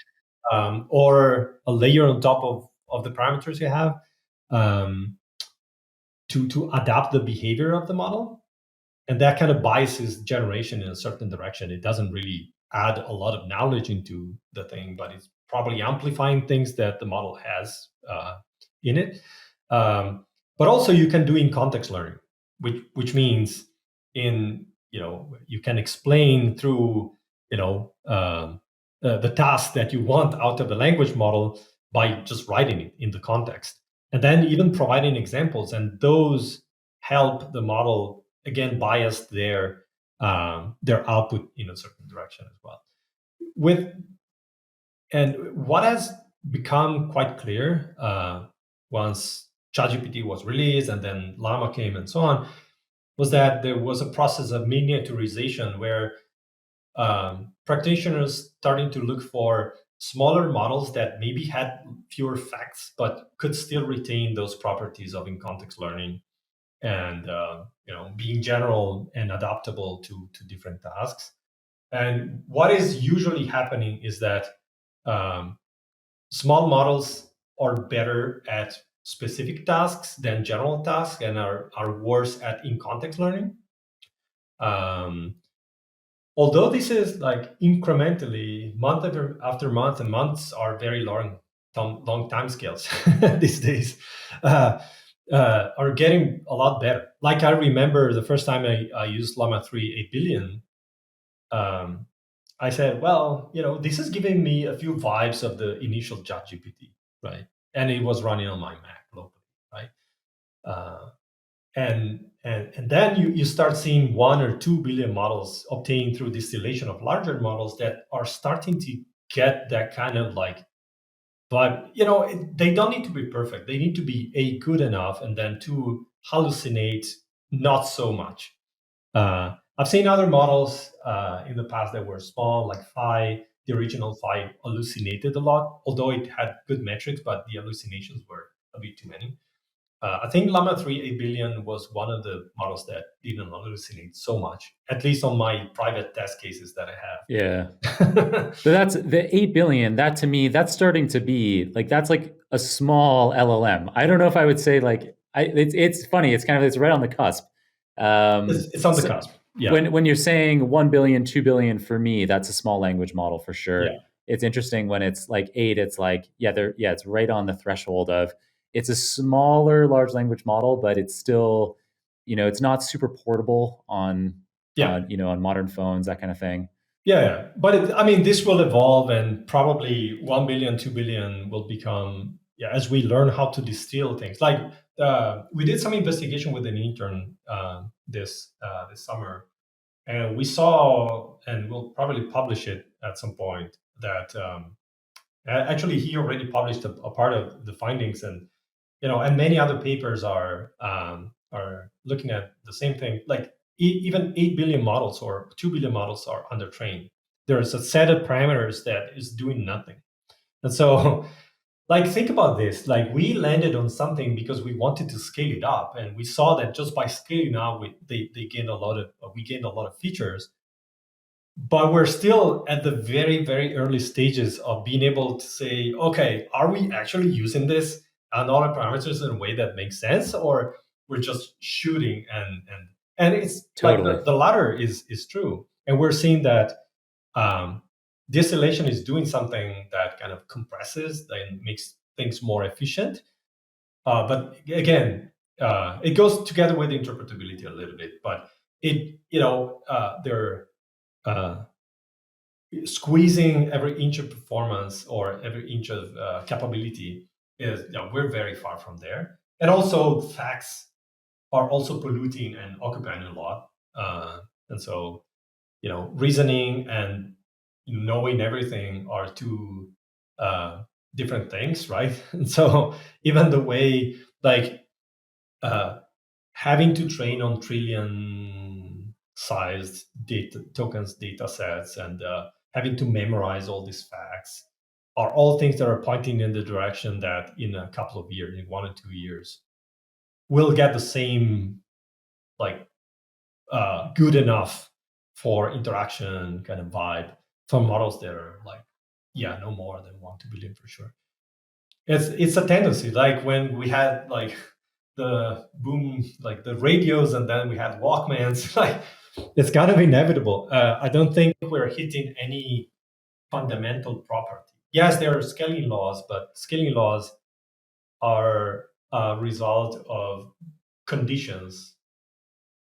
or a layer on top of the parameters you have, um, to adapt the behavior of the model. And that kind of biases generation in a certain direction. It doesn't really add a lot of knowledge into the thing, but it's probably amplifying things that the model has in it. But also you can do in context learning, which means you can explain through the task that you want out of the language model by just writing it in the context, and then even providing examples, and those help the model again bias their output in a certain direction as well. And what has become quite clear once ChatGPT was released and then Llama came and so on, was that there was a process of miniaturization where practitioners starting to look for smaller models that maybe had fewer facts but could still retain those properties of in context learning. and being general and adaptable to different tasks. And what is usually happening is that um, small models are better at specific tasks than general tasks and are worse at in context learning. Um, Although this is like incrementally month after month, and months are very long time scales these days, are getting a lot better. Like I remember the first time I used Llama 3 8 billion, um, I said, well, this is giving me a few vibes of the initial ChatGPT, right? And it was running on my Mac locally, right? Uh, and then you start seeing 1 or 2 billion models obtained through distillation of larger models that are starting to get that kind of like vibe. They don't need to be perfect. They need to be good enough, and then hallucinate not so much. I've seen other models in the past that were small, like Phi. The original Phi hallucinated a lot, although it had good metrics, but the hallucinations were a bit too many. I think Llama 3 8 billion was one of the models that didn't hallucinate so much, at least on my private test cases that Yeah. I have. So that's the 8 billion. That to me, that's starting to be like, that's like a small LLM. I don't know if I would say like, it's funny. It's kind of, it's right on the cusp. It's on the So cusp. Yeah. when you're saying 1 billion, 2 billion, for me, that's a small language model for sure. Yeah. It's interesting when it's like 8, it's like, yeah, it's right on the threshold of, it's a smaller large language model, but it's still, it's not super portable Yeah. on modern phones, that kind of thing. Yeah. But this will evolve, and probably 1 billion, 2 billion will become, yeah, as we learn how to distill things. Like we did some investigation with an intern this summer, and we saw, and we'll probably publish it at some point, that actually he already published a part of the findings, and many other papers are looking at the same thing. Like even 8 billion models or 2 billion models are undertrained. There's a set of parameters that is doing nothing. And so like think about this, like we landed on something because we wanted to scale it up, and we saw that just by scaling up they gained a lot of we gained a lot of features, but we're still at the very very early stages of being able to say, okay, are we actually using this and all the parameters in a way that makes sense, or we're just shooting, and it's like Totally. the latter is true. And we're seeing that um, distillation is doing something that kind of compresses and makes things more efficient, but again, it goes together with interpretability a little bit, but they're uh, squeezing every inch of performance or every inch of capability is, we're very far from there. And also facts are also polluting and occupying a lot. And so, reasoning and knowing everything are two different things, right? And so even the way, like, uh, having to train on trillion sized data tokens data sets, and having to memorize all these facts are all things that are pointing in the direction that in a couple of years, in 1 or 2 years, we'll get the same, like, good enough for interaction kind of vibe from models that are like, yeah, no more than 1 2 billion for sure. It's a tendency, like when we had like the boom, like the radios, and then we had Walkmans. Like it's kind of inevitable. I don't think we're hitting any fundamental property. Yes, there are scaling laws, but scaling laws are a result of conditions.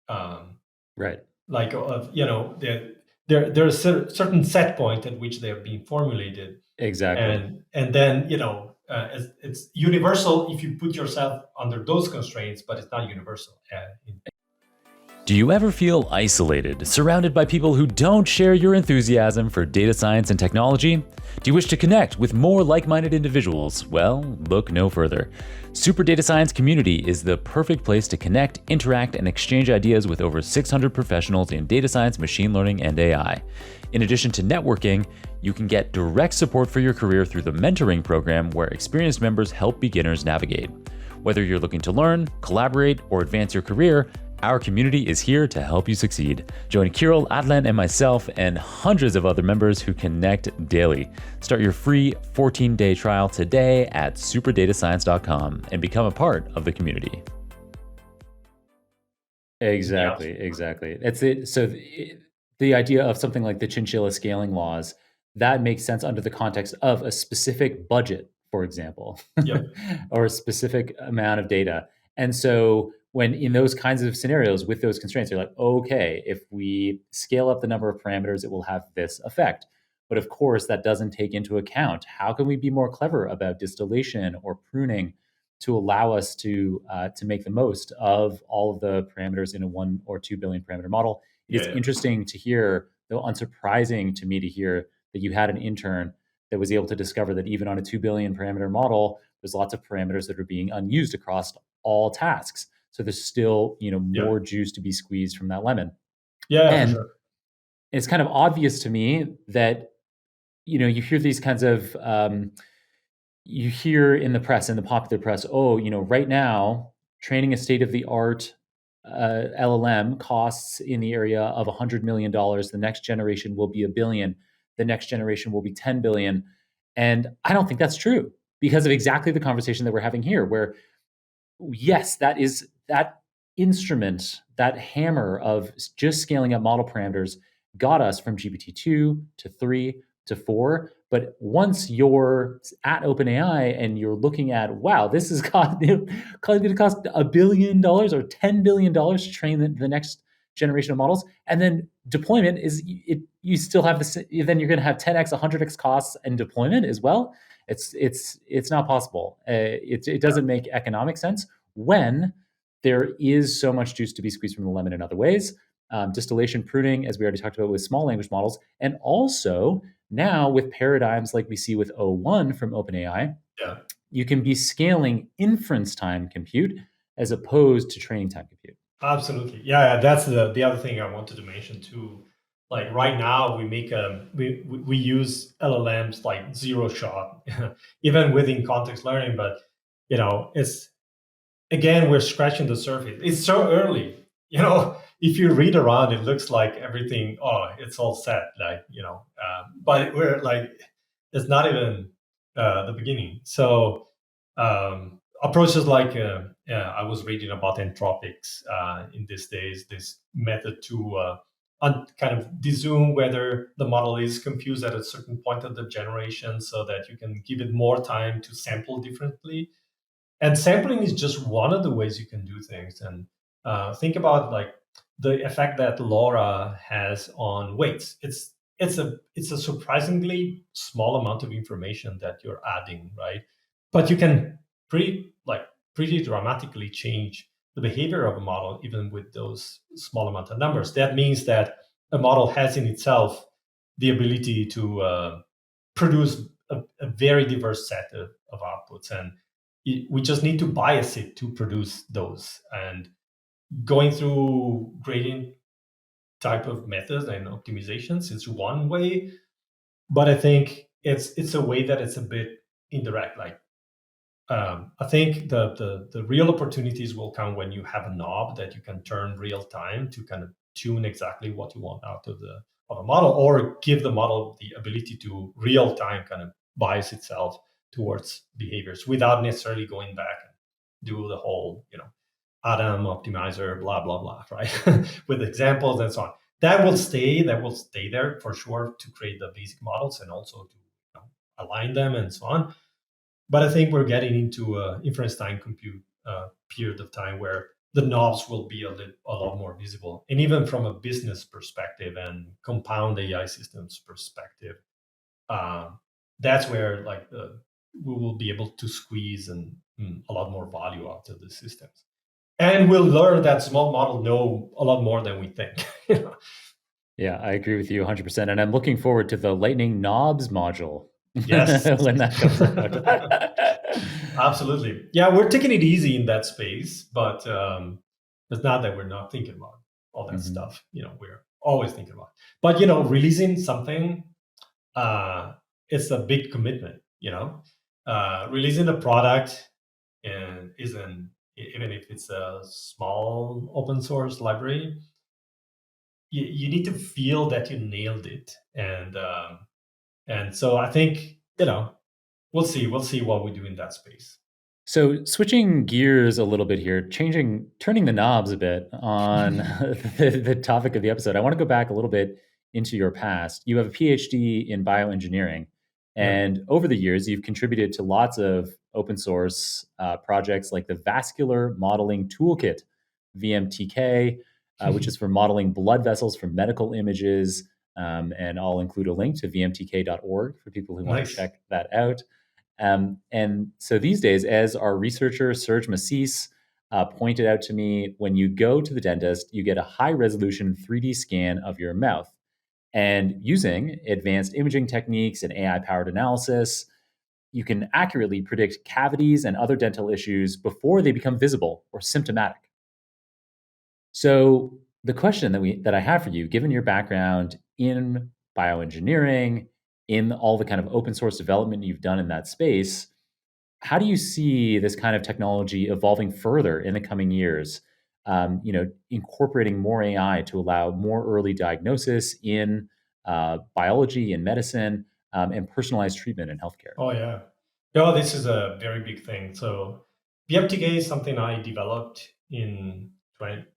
Um, Right. like of there's a certain set point at which they're being formulated, Exactly. and then it's universal if you put yourself under those constraints, but it's not universal. Do you ever feel isolated, surrounded by people who don't share your enthusiasm for data science and technology? Do you wish to connect with more like-minded individuals? Well, look no further. Super Data Science Community is the perfect place to connect, interact, and exchange ideas with over 600 professionals in data science, machine learning, and AI. In addition to networking, you can get direct support for your career through the mentoring program where experienced members help beginners navigate. Whether you're looking to learn, collaborate, or advance your career, our community is here to help you succeed. Join Kirill, Adlan, and myself and hundreds of other members who connect daily. Start your free 14-day trial today at superdatascience.com and become a part of the community. Exactly. It's it. So the idea of something like the chinchilla scaling laws, that makes sense under the context of a specific budget, for example, or a specific amount of data. And so when in those kinds of scenarios with those constraints, you're like, okay, if we scale up the number of parameters, it will have this effect. But of course, that doesn't take into account how can we be more clever about distillation or pruning to allow us to make the most of all of the parameters in a 1 or 2 billion parameter model. It's interesting to hear, though unsurprising to me to hear, that you had an intern that was able to discover that even on a 2 billion parameter model, there's lots of parameters that are being unused across all tasks. So there's still, more juice to be squeezed from that lemon. And for sure. It's kind of obvious to me that, you hear these kinds of, you hear in the press, in the popular press, right now, training a state-of-the-art LLM costs in the area of $100 million. The next generation will be $1 billion. The next generation will be $10 billion. And I don't think that's true because of exactly the conversation that we're having here, where yes, that instrument, that hammer of just scaling up model parameters got us from GPT-2 to 3 to 4. But once you're at OpenAI and you're looking at, wow, this is going to cost $1 billion or $10 billion to train the next generation of models, and then deployment you still have this. Then you're going to have 10x, 100x costs and deployment as well. It's not possible. It doesn't make economic sense when there is so much juice to be squeezed from the lemon in other ways. Distillation, pruning, as we already talked about with small language models, and also now with paradigms like we see with O1 from OpenAI, you can be scaling inference time compute as opposed to training time compute. Absolutely. Yeah, that's the other thing I wanted to mention too. Like right now, we use LLMs like zero shot, even within context learning. But it's again we're scratching the surface. It's so early. If you read around, it looks like everything. Oh, it's all set. But we're like, it's not even the beginning. So approaches like I was reading about entropics in these days, this method to kind of dezoom whether the model is confused at a certain point of the generation so that you can give it more time to sample differently. And sampling is just one of the ways you can do things. And think about like the effect that LoRa has on weights. It's a surprisingly small amount of information that you're adding, right? But you can pretty dramatically change the behavior of a model even with those small amount of numbers. That means that a model has in itself the ability to produce a very diverse set of outputs, and we just need to bias it to produce those. And going through gradient type of methods and optimizations is one way, but I think it's a way that it's a bit indirect. Like I think the real opportunities will come when you have a knob that you can turn real time to kind of tune exactly what you want out of a model, or give the model the ability to real time kind of bias itself towards behaviors without necessarily going back and do the whole Adam optimizer blah blah blah, right? With examples and so on. That will stay there for sure to create the basic models and also to align them and so on. But I think we're getting into inference time compute period of time where the knobs will be a lot more visible. And even from a business perspective and compound AI systems perspective, that's where we will be able to squeeze a lot more value out of the systems. And we'll learn that small model know a lot more than we think. Yeah, I agree with you 100%. And I'm looking forward to the Lightning Knobs module Yes. when that comes out. Absolutely. Yeah, we're taking it easy in that space, but it's not that we're not thinking about all that Mhm. stuff. We're always thinking about. But releasing something, uh, it's a big commitment. Releasing a product and isn't even if it's a small open source library, you need to feel that you nailed it, and so I think we'll see what we do in that space. So switching gears a little bit here, turning the knobs a bit on the topic of the episode. I want to go back a little bit into your past. You have a PhD in bioengineering, Yeah. and over the years, you've contributed to lots of open source projects like the Vascular Modeling Toolkit, VMTK, which is for modeling blood vessels from medical images. And I'll include a link to vmtk.org for people who want to Nice. check that out. And so these days, as our researcher Serge Massis pointed out to me, when you go to the dentist, you get a high resolution 3D scan of your mouth. And using advanced imaging techniques and AI powered analysis, you can accurately predict cavities and other dental issues before they become visible or symptomatic. So the question that I have for you, given your background in bioengineering, in all the kind of open source development you've done in that space, how do you see this kind of technology evolving further in the coming years? Incorporating more AI to allow more early diagnosis in biology and medicine, and personalized treatment in healthcare. Oh yeah. No, this is a very big thing. So BMTK is something I developed in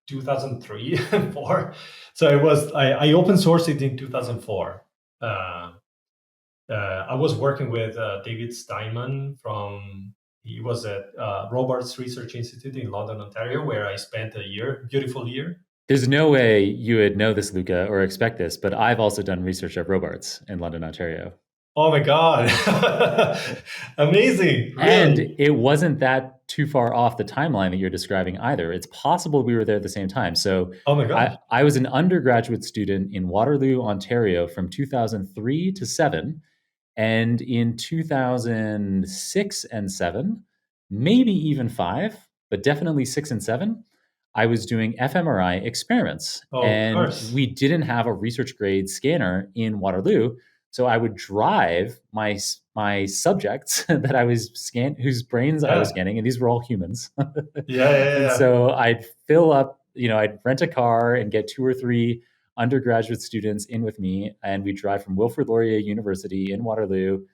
2003 and 4. So I open sourced it in 2004. Uh, I was working with David Steinman he was at Robarts Research Institute in London, Ontario, where I spent a year, beautiful year. There's no way you would know this, Luca, or expect this, but I've also done research at Robarts in London, Ontario. Oh my God. Amazing. And Really? it wasn't that too far off the timeline that you're describing either. It's possible we were there at the same time. So Oh my I, gosh. I was an undergraduate student in Waterloo, Ontario from 2003 to 7. And in 2006 and 7, maybe even 5, but definitely 6 and 7, I was doing fMRI experiments. Oh, of And course. we didn't have a research grade scanner in Waterloo. So I would drive my subjects that I was whose brains I was Yeah. scanning, and these were all humans. Yeah, yeah, yeah, And yeah. so I'd fill up, I'd rent a car and get 2 or 3 undergraduate students in with me, and we drive from Wilfrid Laurier University in Waterloo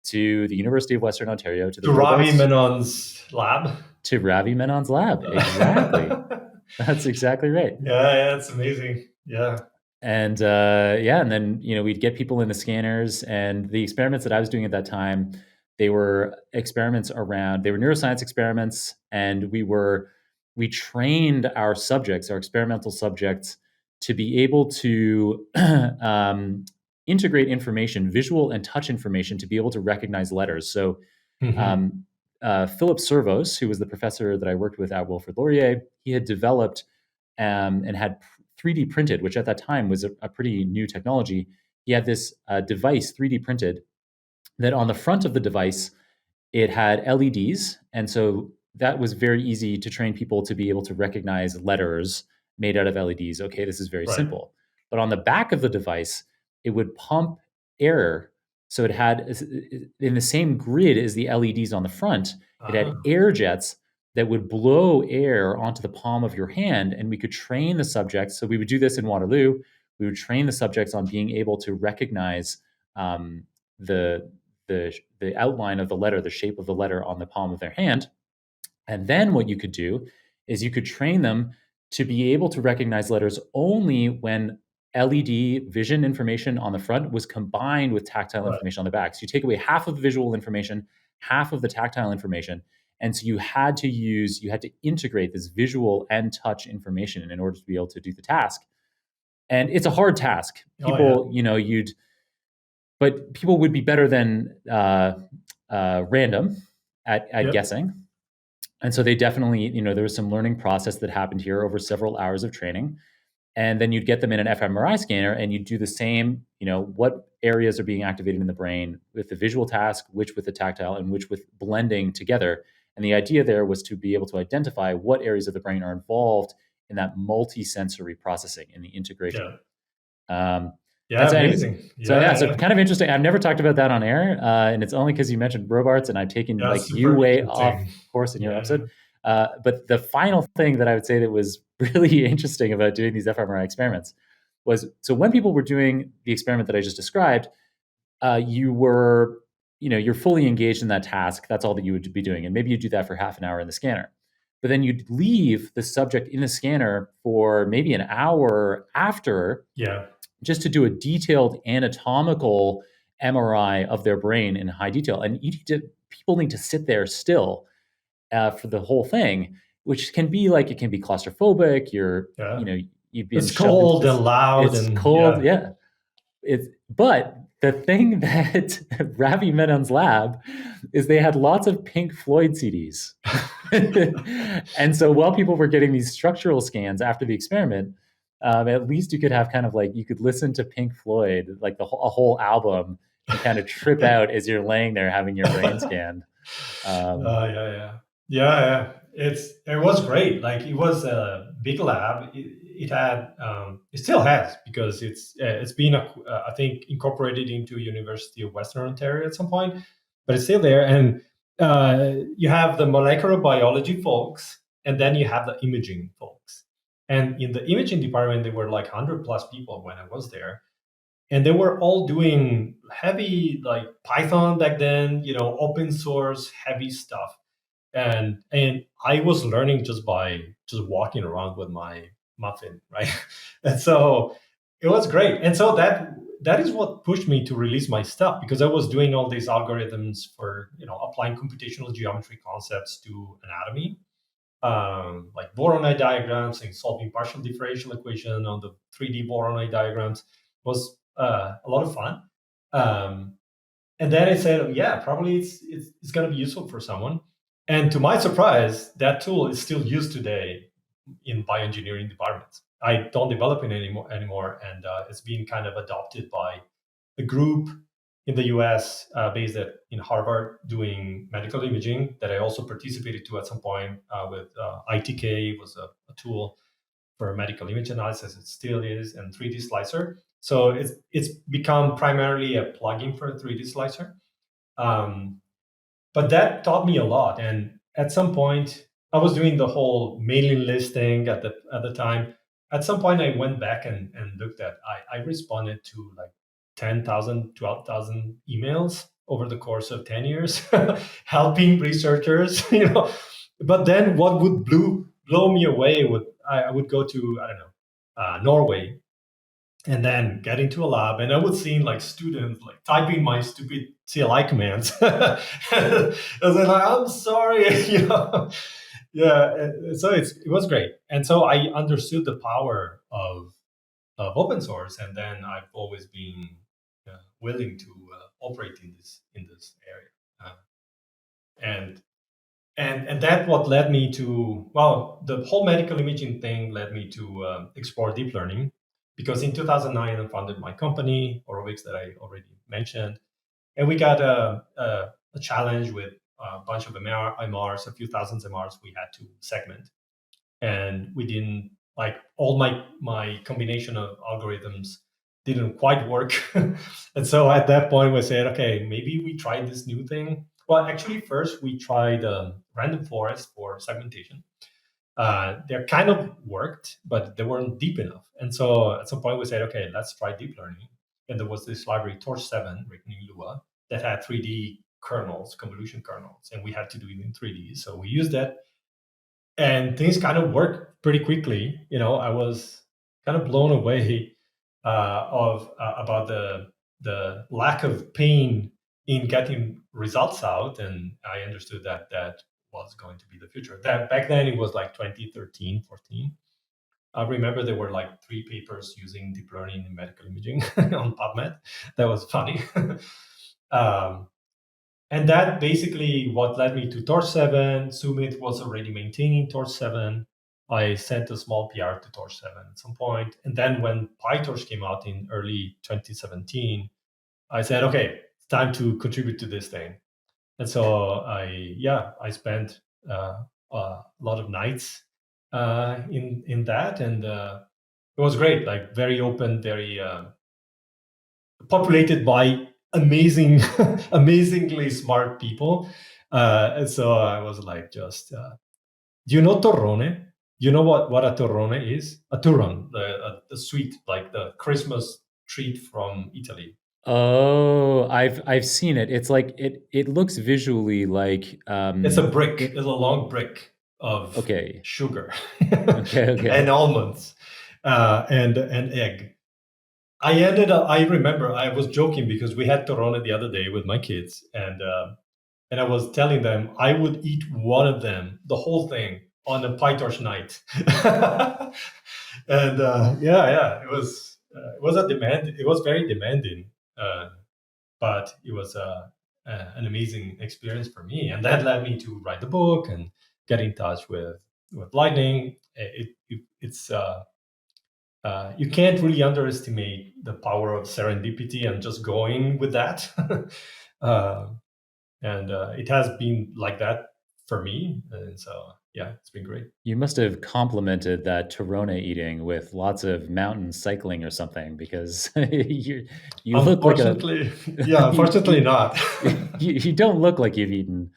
to the University of Western Ontario to the To Ravi Robarts Menon's lab. to Ravi Menon's lab. Exactly. Yeah, That's exactly right. yeah, it's amazing. Yeah. And yeah, and then we'd get people in the scanners, and the experiments that I was doing at that time, they were neuroscience experiments, and we trained our subjects, our experimental subjects, to be able to integrate information, visual and touch information, to be able to recognize letters. So Hmm. um, Philip Servos, who was the professor that I worked with at Wilfrid Laurier, he had developed and had 3D printed, which at that time was a pretty new technology. He had this device 3D printed that on the front of the device, it had LEDs. And so that was very easy to train people to be able to recognize letters made out of LEDs. Okay, this is very Right. simple. But on the back of the device, it would pump air. So it had, in the same grid as the LEDs on the front, it had Ah, air jets that would blow air onto the palm of your hand. And we could train the subjects. So we would do this in Waterloo. We would train the subjects on being able to recognize um, the the outline of the letter, the shape of the letter on the palm of their hand. And then what you could do is you could train them to be able to recognize letters only when LED vision information on the front was combined with tactile right. information on the back. So you take away half of the visual information, half of the tactile information. And so you had to integrate this visual and touch information in order to be able to do the task. And it's a hard task. Oh yeah. People would be better than random at Yep. guessing. And so they definitely, there was some learning process that happened here over several hours of training. And then you'd get them in an fMRI scanner and you'd do the same, what areas are being activated in the brain with the visual task, which with the tactile, and which with blending together. And the idea there was to be able to identify what areas of the brain are involved in that multi-sensory processing and the integration. Yeah. Um, Yeah, that's anyways. amazing. So yeah, so Yeah. kind of interesting. I've never talked about that on air, and it's only because you mentioned Robarts, and I've taken Yeah, like you super way off interesting. course in your Yeah. episode. But the final thing that I would say that was really interesting about doing these fMRI experiments was, so when people were doing the experiment that I just described, you were, you're fully engaged in that task. That's all that you would be doing, and maybe you do that for half an hour in the scanner. But then you'd leave the subject in the scanner for maybe an hour after, Yeah. just to do a detailed anatomical MRI of their brain in high detail. And people need to sit there still for the whole thing, which can be like, it can be claustrophobic. Yeah. You've been It's shoved into cold and this. loud It's and cold, yeah. yeah. But the thing that Ravi Menon's lab is, they had lots of Pink Floyd CDs. And so while people were getting these structural scans after the experiment, at least you could have kind of like, you could listen to Pink Floyd, like a whole album, and kind of trip out as you're laying there having your brain scanned. Yeah, yeah, yeah, yeah. It was great. Like it was a big lab. It had it still has, because it's been I think incorporated into University of Western Ontario at some point, but it's still there. And you have the molecular biology folks, and then you have the imaging folks. And in the imaging department, there were like 100 plus people when I was there, and they were all doing heavy like Python back then, open source heavy stuff. And I was learning just by just walking around with my muffin, right? And so it was great. And so that is what pushed me to release my stuff, because I was doing all these algorithms for applying computational geometry concepts to anatomy, like Voronoi diagrams and solving partial differential equation on the 3D Voronoi diagrams was a lot of fun. Um, and then I said, yeah, probably it's going to be useful for someone. And to my surprise, that tool is still used today in bioengineering departments. I don't develop it anymore, and it's being kind of adopted by a group in the U.S. Based in Harvard doing medical imaging that I also participated to at some point with ITK was a tool for medical image analysis. It still is, and 3D slicer. So it's become primarily a plugin for a 3D slicer. Um, but that taught me a lot. And at some point, I was doing the whole mailing list thing at the time. At some point, I went back and looked at. I responded to like 10,000, 12,000 emails over the course of 10 years, helping researchers. But then, what would blow me away would I would go to, I don't know, Norway, and then get into a lab, and I would see like students like typing my stupid CLI commands. I was like, I'm sorry, yeah. So it was great, and so I understood the power of open source, and then I've always been willing to operate in this area, and and that what led me to, well, the whole medical imaging thing led me to explore deep learning, because in 2009 I founded my company Orovics that I already mentioned, and we got a challenge with a bunch of MRs, a few thousand MRs we had to segment, and we didn't, like, all my combination of algorithms didn't quite work. And so at that point we said, okay, maybe we try this new thing. Well, actually first we tried random forest for segmentation. They kind of worked, but they weren't deep enough. And so at some point we said, okay, let's try deep learning. And there was this library torch 7 written in Lua that had 3D kernels, convolution kernels, and we had to do it in 3D. So we used that, and things kind of worked pretty quickly. I was kind of blown away of about the lack of pain in getting results out, and I understood that that was going to be the future. That back then it was like 2013, 14. I remember there were like 3 papers using deep learning in medical imaging on PubMed. That was funny. um, and that basically what led me to Torch 7. Sumit was already maintaining Torch 7. I sent a small PR to Torch 7 at some point. And then when PyTorch came out in early 2017, I said, okay, it's time to contribute to this thing. And so I spent a lot of nights in that. And it was great, like very open, very populated by amazing, amazingly smart people. And so I was like, do you know torrone? Do you know what a torrone is? A turron, the sweet, like the Christmas treat from Italy. Oh, I've seen it. It's like it looks visually like It's a brick. it It's a long brick of okay. sugar Okay, and okay. almonds and egg. I remember I was joking because we had torrone the other day with my kids, and I was telling them I would eat one of them, the whole thing, on a PyTorch night. And it was a demand. It was very demanding, uh, but it was an amazing experience for me, and that led me to write the book and get in touch with Lightning. It's you can't really underestimate the power of serendipity and just going with that. uh, and it has been like that for me, and so yeah, it's been great. You must have complemented that Torona eating with lots of mountain cycling or something because you look like a Unfortunately, yeah, you, unfortunately you not. you don't look like you've eaten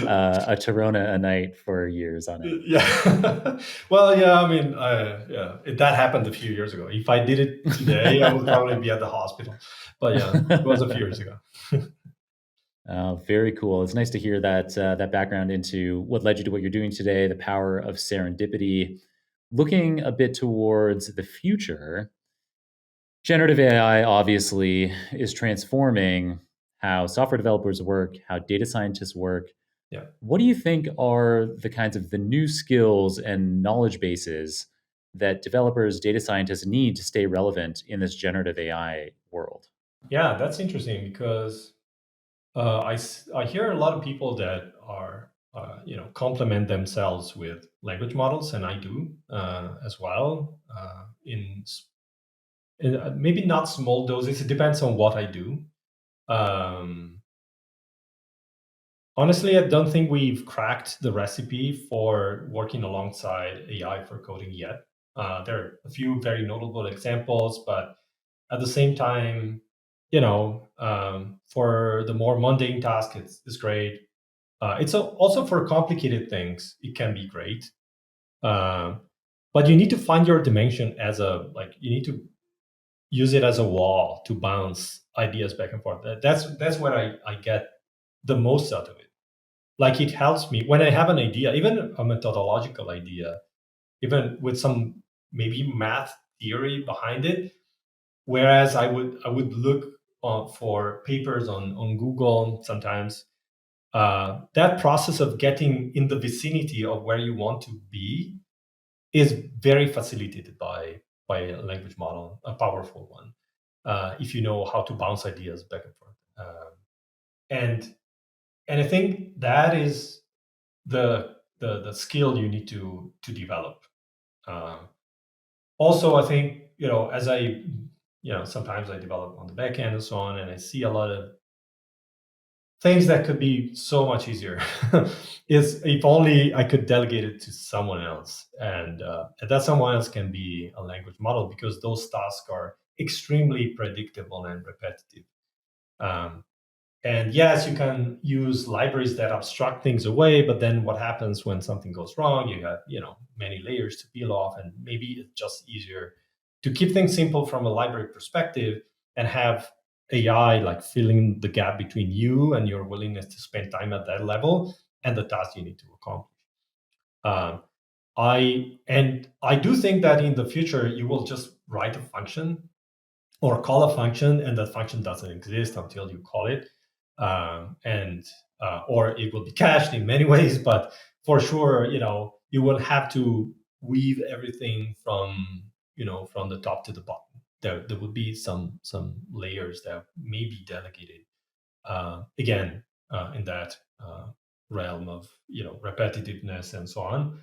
a Torona a night for years on end. Yeah. Well, yeah, I mean, that happened a few years ago. If I did it today, I would probably be at the hospital. But yeah, it was a few years ago. Very cool. It's nice to hear that that background into what led you to what you're doing today, the power of serendipity. Looking a bit towards the future, generative AI obviously is transforming how software developers work, how data scientists work. Yeah. What do you think are the kinds of the new skills and knowledge bases that developers, data scientists need to stay relevant in this generative AI world? Yeah, that's interesting because I hear a lot of people that are complement themselves with language models, and I do as well in maybe not small doses. It depends on what I do. Um, Honestly, I don't think we've cracked the recipe for working alongside AI for coding yet. There are a few very notable examples, but at the same time, for the more mundane task, it's great. Also for complicated things, it can be great. Um, but you need to find your dimension as you need to use it as a wall to bounce ideas back and forth. That's where I get the most out of it. Like it helps me when I have an idea, even a methodological idea, even with some maybe math theory behind it. Whereas I would look for papers on Google sometimes. That process of getting in the vicinity of where you want to be is very facilitated by a language model, a powerful one. If you know how to bounce ideas back and forth, and and I think that is the skill you need to develop. Uh, Also, I think as sometimes I develop on the back end and so on, and I see a lot of things that could be so much easier. Is if only I could delegate it to someone else, and that someone else can be a language model because those tasks are extremely predictable and repetitive. Um, and yes, you can use libraries that abstract things away, but then what happens when something goes wrong? You have, many layers to peel off, and maybe it's just easier to keep things simple from a library perspective and have AI like filling the gap between you and your willingness to spend time at that level and the task you need to accomplish. Um, I do think that in the future you will just write a function or call a function, and that function doesn't exist until you call it, and or it will be cached in many ways. But for sure, you will have to weave everything from the top to the bottom. There would be some layers that may be delegated. Again, in that realm of repetitiveness and so on.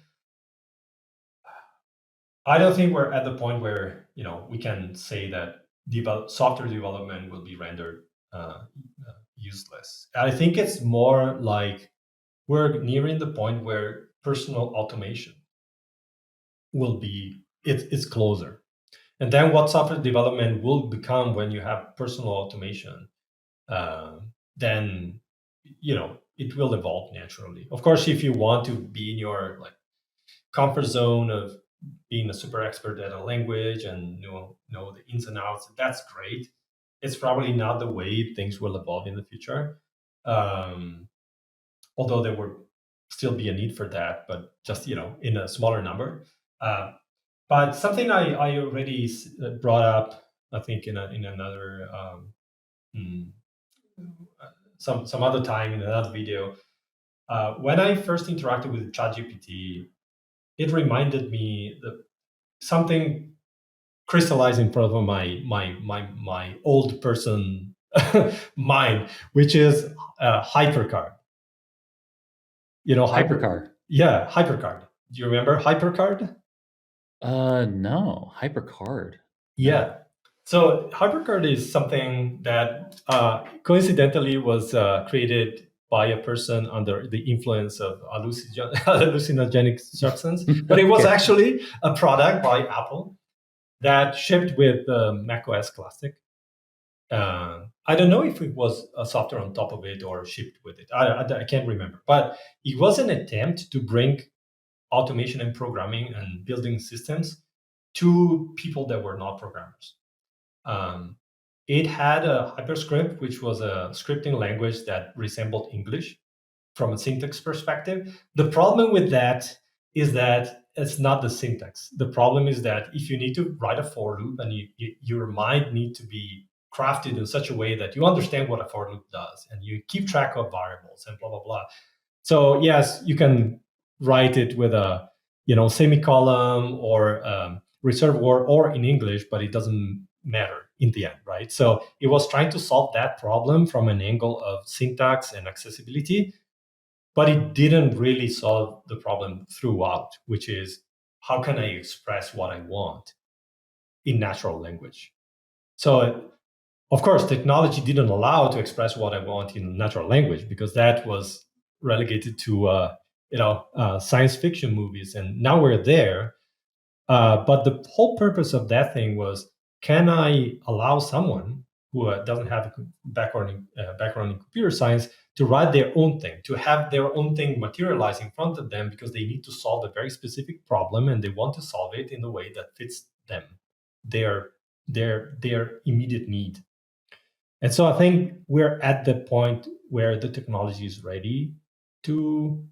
I don't think we're at the point where we can say that software development will be rendered useless. I think it's more like we're nearing the point where personal automation will be it's closer. And then what software development will become when you have personal automation, then it will evolve naturally. Of course, if you want to be in your comfort zone of being a super expert at a language and know the ins and outs, that's great. It's probably not the way things will evolve in the future. Although there will still be a need for that, but just in a smaller number. But something I already brought up, I think in another mm, some other time in another video. When I first interacted with ChatGPT, it reminded me that something crystallized in front of my old person mind, which is HyperCard. Hypercar. Yeah, HyperCard. Do you remember HyperCard? No, hypercard. No. Yeah. So HyperCard is something that coincidentally was created by a person under the influence of hallucinogenic substance, but it was Okay. actually a product by Apple that shipped with macOS Classic. I don't know if it was a software on top of it or shipped with it. I can't remember, but it was an attempt to bring automation and programming and building systems to people that were not programmers. Um, it had a hyperscript, which was a scripting language that resembled English from a syntax perspective. The problem with that is that it's not the syntax. The problem is that if you need to write a for loop and your mind need to be crafted in such a way that you understand what a for loop does and you keep track of variables and blah, blah, blah. So yes, you can write it with a semicolon or reservoir or in English, but it doesn't matter in the end, right? So it was trying to solve that problem from an angle of syntax and accessibility, but it didn't really solve the problem throughout, which is how can I express what I want in natural language? So of course, technology didn't allow to express what I want in natural language because that was relegated to science fiction movies, and now we're there. But the whole purpose of that thing was, can I allow someone who doesn't have a background in computer science to write their own thing, to have their own thing materialize in front of them because they need to solve a very specific problem and they want to solve it in a way that fits them, their their immediate need. And so I think we're at the point where the technology is ready to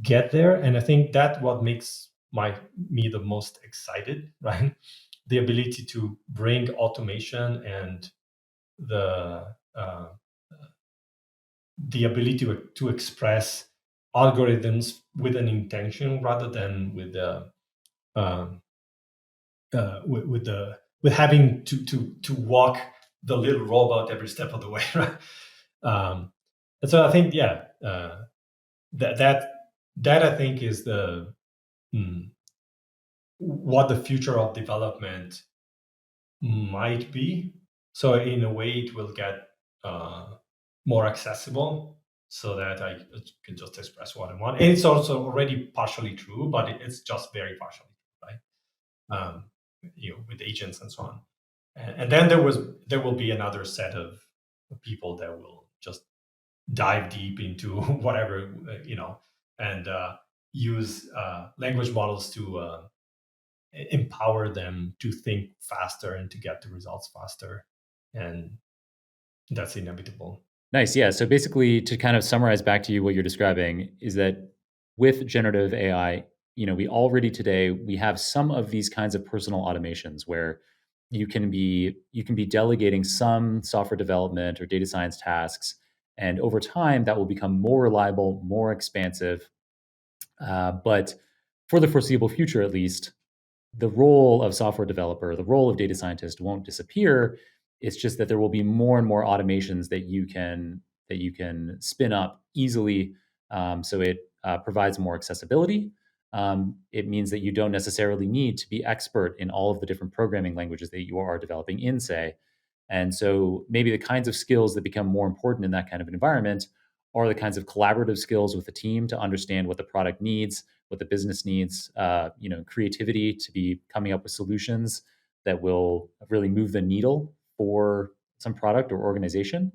get there. And I think that's what makes me the most excited, right? The ability to bring automation and the ability to express algorithms with an intention rather than with the with having to walk the little robot every step of the way, right? And so I think, that I think is the what the future of development might be. So in a way, it will get more accessible, so that I can just express what I want. And it's also already partially true, but it's just very partially true, right? With agents and so on. And then there will be another set of people that will just dive deep into whatever and use language models to empower them to think faster and to get the results faster, and that's inevitable. Nice. Yeah. So basically, to kind of summarize back to you what you're describing is that with generative AI, we already today we have some of these kinds of personal automations where you can be delegating some software development or data science tasks, and over time that will become more reliable, more expansive. But for the foreseeable future, at least, the role of software developer, the role of data scientist won't disappear. It's just that there will be more and more automations that that you can spin up easily. So it provides more accessibility. It means that you don't necessarily need to be expert in all of the different programming languages that you are developing in, say. And so maybe the kinds of skills that become more important in that kind of an environment are the kinds of collaborative skills with the team to understand what the product needs, what the business needs, creativity to be coming up with solutions that will really move the needle for some product or organization.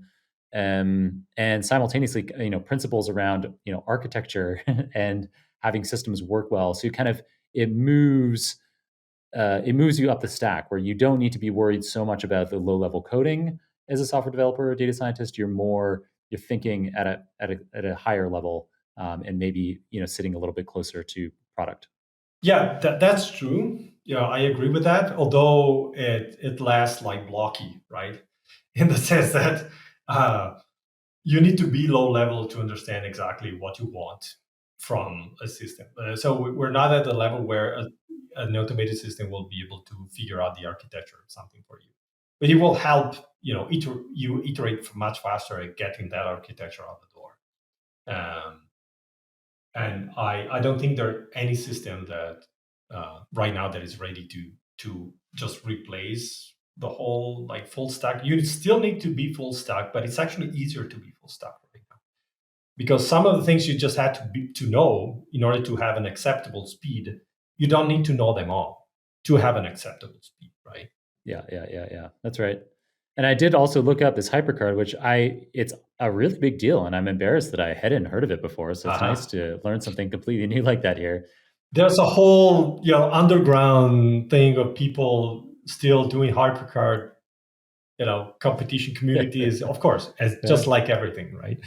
And simultaneously, principles around, architecture and having systems work well. So you kind of, it moves it moves you up the stack where you don't need to be worried so much about the low level coding as a software developer or data scientist. You're thinking at a higher level, and maybe sitting a little bit closer to product. Yeah, that's true. Yeah, I agree with that. Although it lasts like blocky, right? In the sense that you need to be low level to understand exactly what you want from a system. So we're not at the level where an automated system will be able to figure out the architecture of something for you, but it will help. You iterate much faster at getting that architecture out the door. And I don't think there any system that right now that is ready to just replace the whole like full stack. You still need to be full stack, but it's actually easier to be full stack right now because some of the things you just had to know in order to have an acceptable speed, you don't need to know them all to have an acceptable speed, right? Yeah. That's right. And I did also look up this hypercard, which it's a really big deal, and I'm embarrassed that I hadn't heard of it before. So it's nice to learn something completely new like that here. There's a whole underground thing of people still doing hypercard, competition communities, of course, as just like everything, right?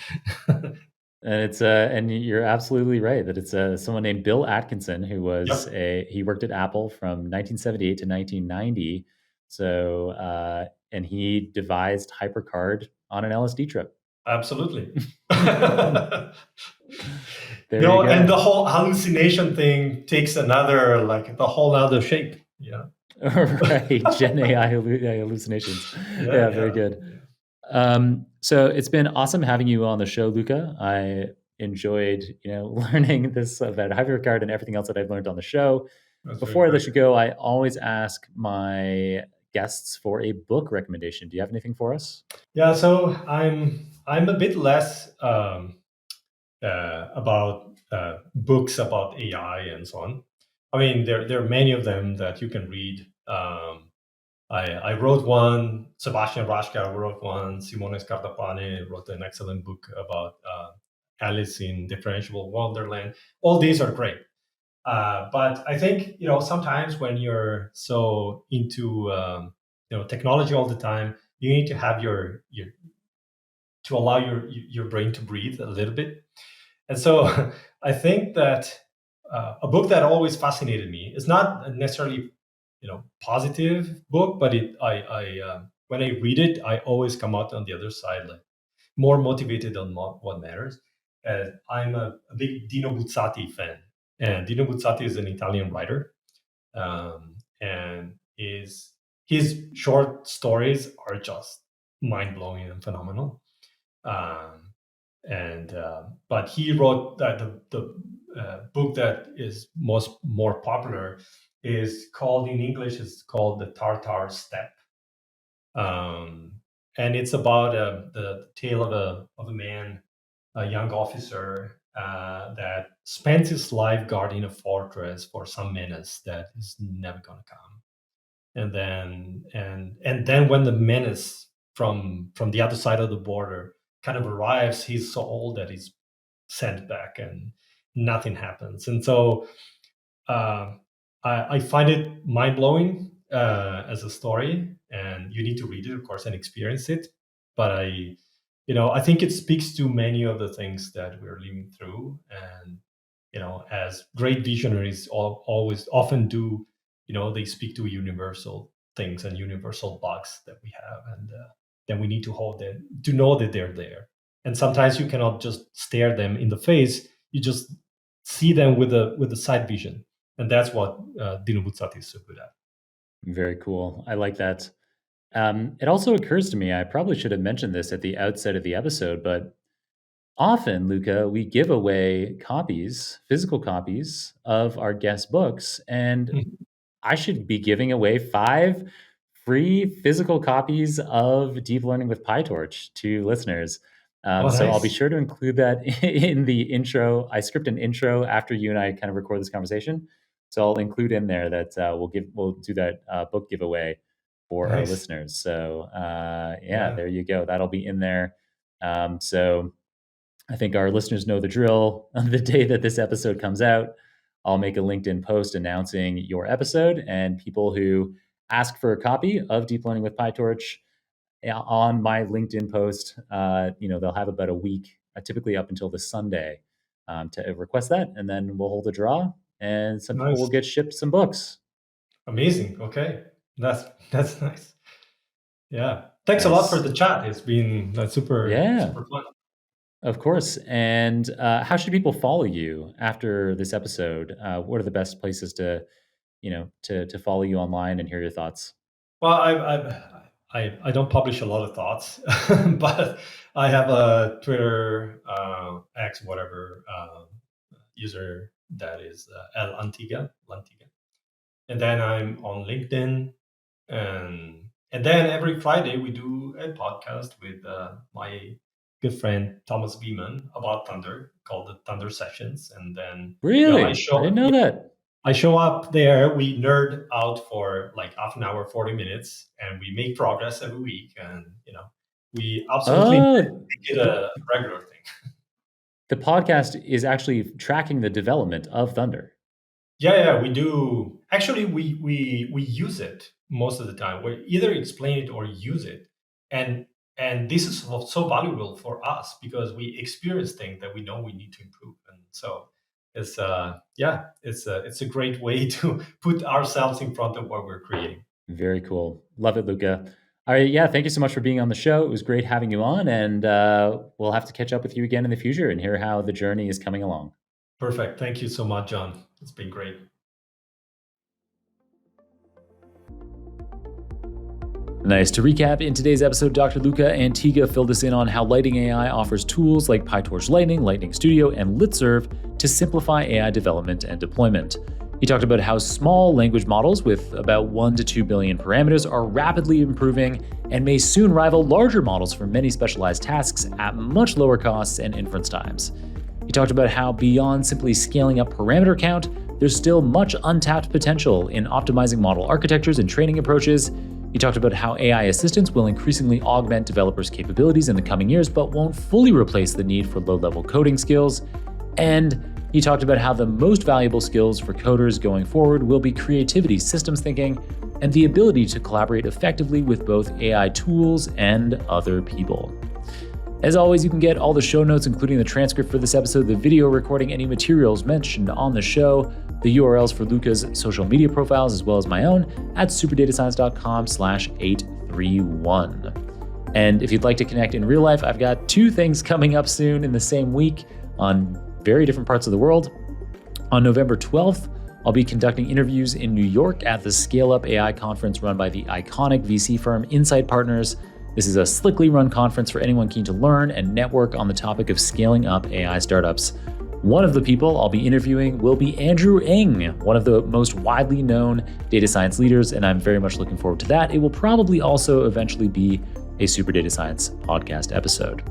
And it's and you're absolutely right that it's someone named Bill Atkinson who was he worked at Apple from 1978 to 1990. So and he devised HyperCard on an LSD trip. Absolutely. There you go. And the whole hallucination thing takes the whole other shape. Yeah. Right. Gen AI hallucinations. Yeah, very good. So it's been awesome having you on the show, Luca. I enjoyed, learning this about HyperCard and everything else that I've learned on the show. Before I let you go, I always ask my guests for a book recommendation. Do you have anything for us? Yeah, so I'm a bit less about books about AI and so on. I mean, there are many of them that you can read. I wrote one. Sebastian Raschka wrote one. Simone Scartapane wrote an excellent book about Alice in Differentiable Wonderland. All these are great. But I think sometimes when you're so into technology all the time, you need to have your to allow your brain to breathe a little bit. And so I think that a book that always fascinated me is not necessarily positive book, but when I read it, I always come out on the other side like more motivated on what matters. I'm a big Dino Buzzati fan, and Dino Buzzati is an Italian writer, and his short stories are just mind blowing and phenomenal. But he wrote that the book that is more popular is called in English. It's called The Tartar Step, and it's about the tale of a man, a young officer that spends his life guarding a fortress for some menace that is never going to come. And then when the menace from the other side of the border kind of arrives, he's so old that he's sent back and nothing happens. And so I find it mind blowing as a story, and you need to read it, of course, and experience it. But I think it speaks to many of the things that we're living through, and as great visionaries always often do, they speak to universal things and universal bugs that we have, and then we need to hold them to know that they're there. And sometimes you cannot just stare them in the face; you just see them with a side vision, and that's what Dino Buzzati is so good at. Very cool. I like that. It also occurs to me, I probably should have mentioned this at the outset of the episode, but often, Luca, we give away copies, physical copies of our guest books, and Mhm. I should be giving away 5 free physical copies of Deep Learning with PyTorch to listeners. Oh, So I'll be nice. sure to include that in the intro. I script an intro after you and I kind of record this conversation. So I'll include in there that we'll do that book giveaway for our Nice. listeners. So yeah, Yeah. there you go. That'll be in there. So I think our listeners know the drill. On the day that this episode comes out, I'll make a LinkedIn post announcing your episode, and people who ask for a copy of Deep Learning with PyTorch on my LinkedIn post, they'll have about a week, typically up until the Sunday, to request that, and then we'll hold a draw, and some people will Nice. get shipped some books. Amazing. Okay. That's nice. Yeah. Thanks a lot for Nice. the chat. It's been super, Yeah, super fun. of course. And how should people follow you after this episode? What are the best places to follow you online and hear your thoughts? Well, I don't publish a lot of thoughts, but I have a Twitter, X, whatever, user that is L Antiga, Lantiga. And then I'm on LinkedIn, and then every Friday we do a podcast with my good friend Thomas Beeman about Thunder, called the Thunder Sessions. And then I Really? I show didn't know that. I show up there. We nerd out for like half an hour, 40 minutes, and we make progress every week. And we absolutely Oh, make it the a regular thing. the podcast is actually tracking the development of Thunder. Yeah, we do. Actually, we use it most of the time. We either explain it or use it, and this is so valuable for us because we experience things that we know we need to improve, and so it's a great way to put ourselves in front of what we're creating. Very cool. Love it, Luca. All right, yeah, thank you so much for being on the show. It was great having you on, and we'll have to catch up with you again in the future and hear how the journey is coming along. Perfect. Thank you so much, John. It's been great. Nice. To recap, in today's episode, Dr. Luca Antiga filled us in on how Lightning AI offers tools like PyTorch Lightning, Lightning Studio, and LitServe to simplify AI development and deployment. He talked about how small language models with about 1 to 2 billion parameters are rapidly improving and may soon rival larger models for many specialized tasks at much lower costs and inference times. He talked about how beyond simply scaling up parameter count, there's still much untapped potential in optimizing model architectures and training approaches. He talked about how AI assistants will increasingly augment developers' capabilities in the coming years, but won't fully replace the need for low-level coding skills. And he talked about how the most valuable skills for coders going forward will be creativity, systems thinking, and the ability to collaborate effectively with both AI tools and other people. As always, you can get all the show notes, including the transcript for this episode, the video recording, any materials mentioned on the show, the URLs for Luca's social media profiles, as well as my own, at superdatascience.com/831. And if you'd like to connect in real life, I've got 2 things coming up soon in the same week on very different parts of the world. On November 12th, I'll be conducting interviews in New York at the Scale Up AI conference run by the iconic VC firm Insight Partners. This is a slickly run conference for anyone keen to learn and network on the topic of scaling up AI startups. One of the people I'll be interviewing will be Andrew Ng, one of the most widely known data science leaders, and I'm very much looking forward to that. It will probably also eventually be a Super Data Science podcast episode.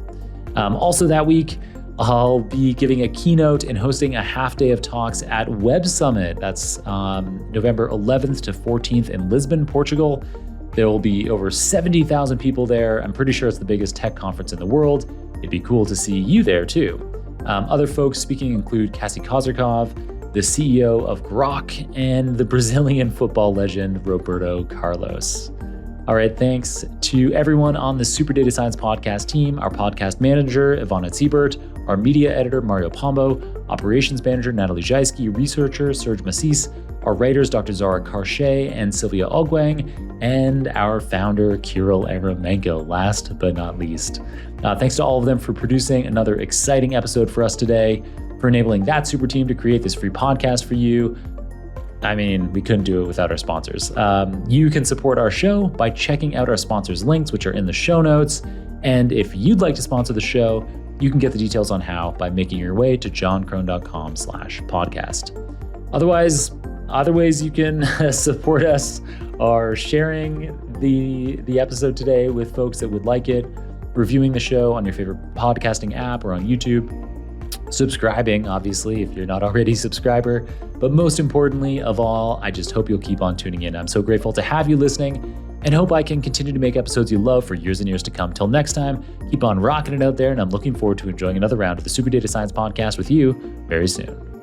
Also that week, I'll be giving a keynote and hosting a half day of talks at Web Summit. That's November 11th to 14th in Lisbon, Portugal. There will be over 70,000 people there. I'm pretty sure it's the biggest tech conference in the world. It'd be cool to see you there too. Other folks speaking include Cassie Kozyrkov, the CEO of Grok, and the Brazilian football legend Roberto Carlos. All right, thanks to everyone on the Super Data Science podcast team, our podcast manager, Ivana Siebert, our media editor, Mario Pombo, operations manager, Natalie Jaisky, researcher, Serge Massis, our writers, Dr. Zara Karche and Sylvia Ogwang, and our founder, Kirill Aromenko, last but not least. Thanks to all of them for producing another exciting episode for us today, for enabling that super team to create this free podcast for you. I mean, we couldn't do it without our sponsors. You can support our show by checking out our sponsors' links, which are in the show notes. And if you'd like to sponsor the show, you can get the details on how by making your way to johnkrohn.com/podcast. Otherwise, other ways you can support us are sharing the episode today with folks that would like it, reviewing the show on your favorite podcasting app or on YouTube, subscribing, obviously, if you're not already a subscriber. But most importantly of all, I just hope you'll keep on tuning in. I'm so grateful to have you listening and hope I can continue to make episodes you love for years and years to come. Till next time, keep on rocking it out there, and I'm looking forward to enjoying another round of the Super Data Science Podcast with you very soon.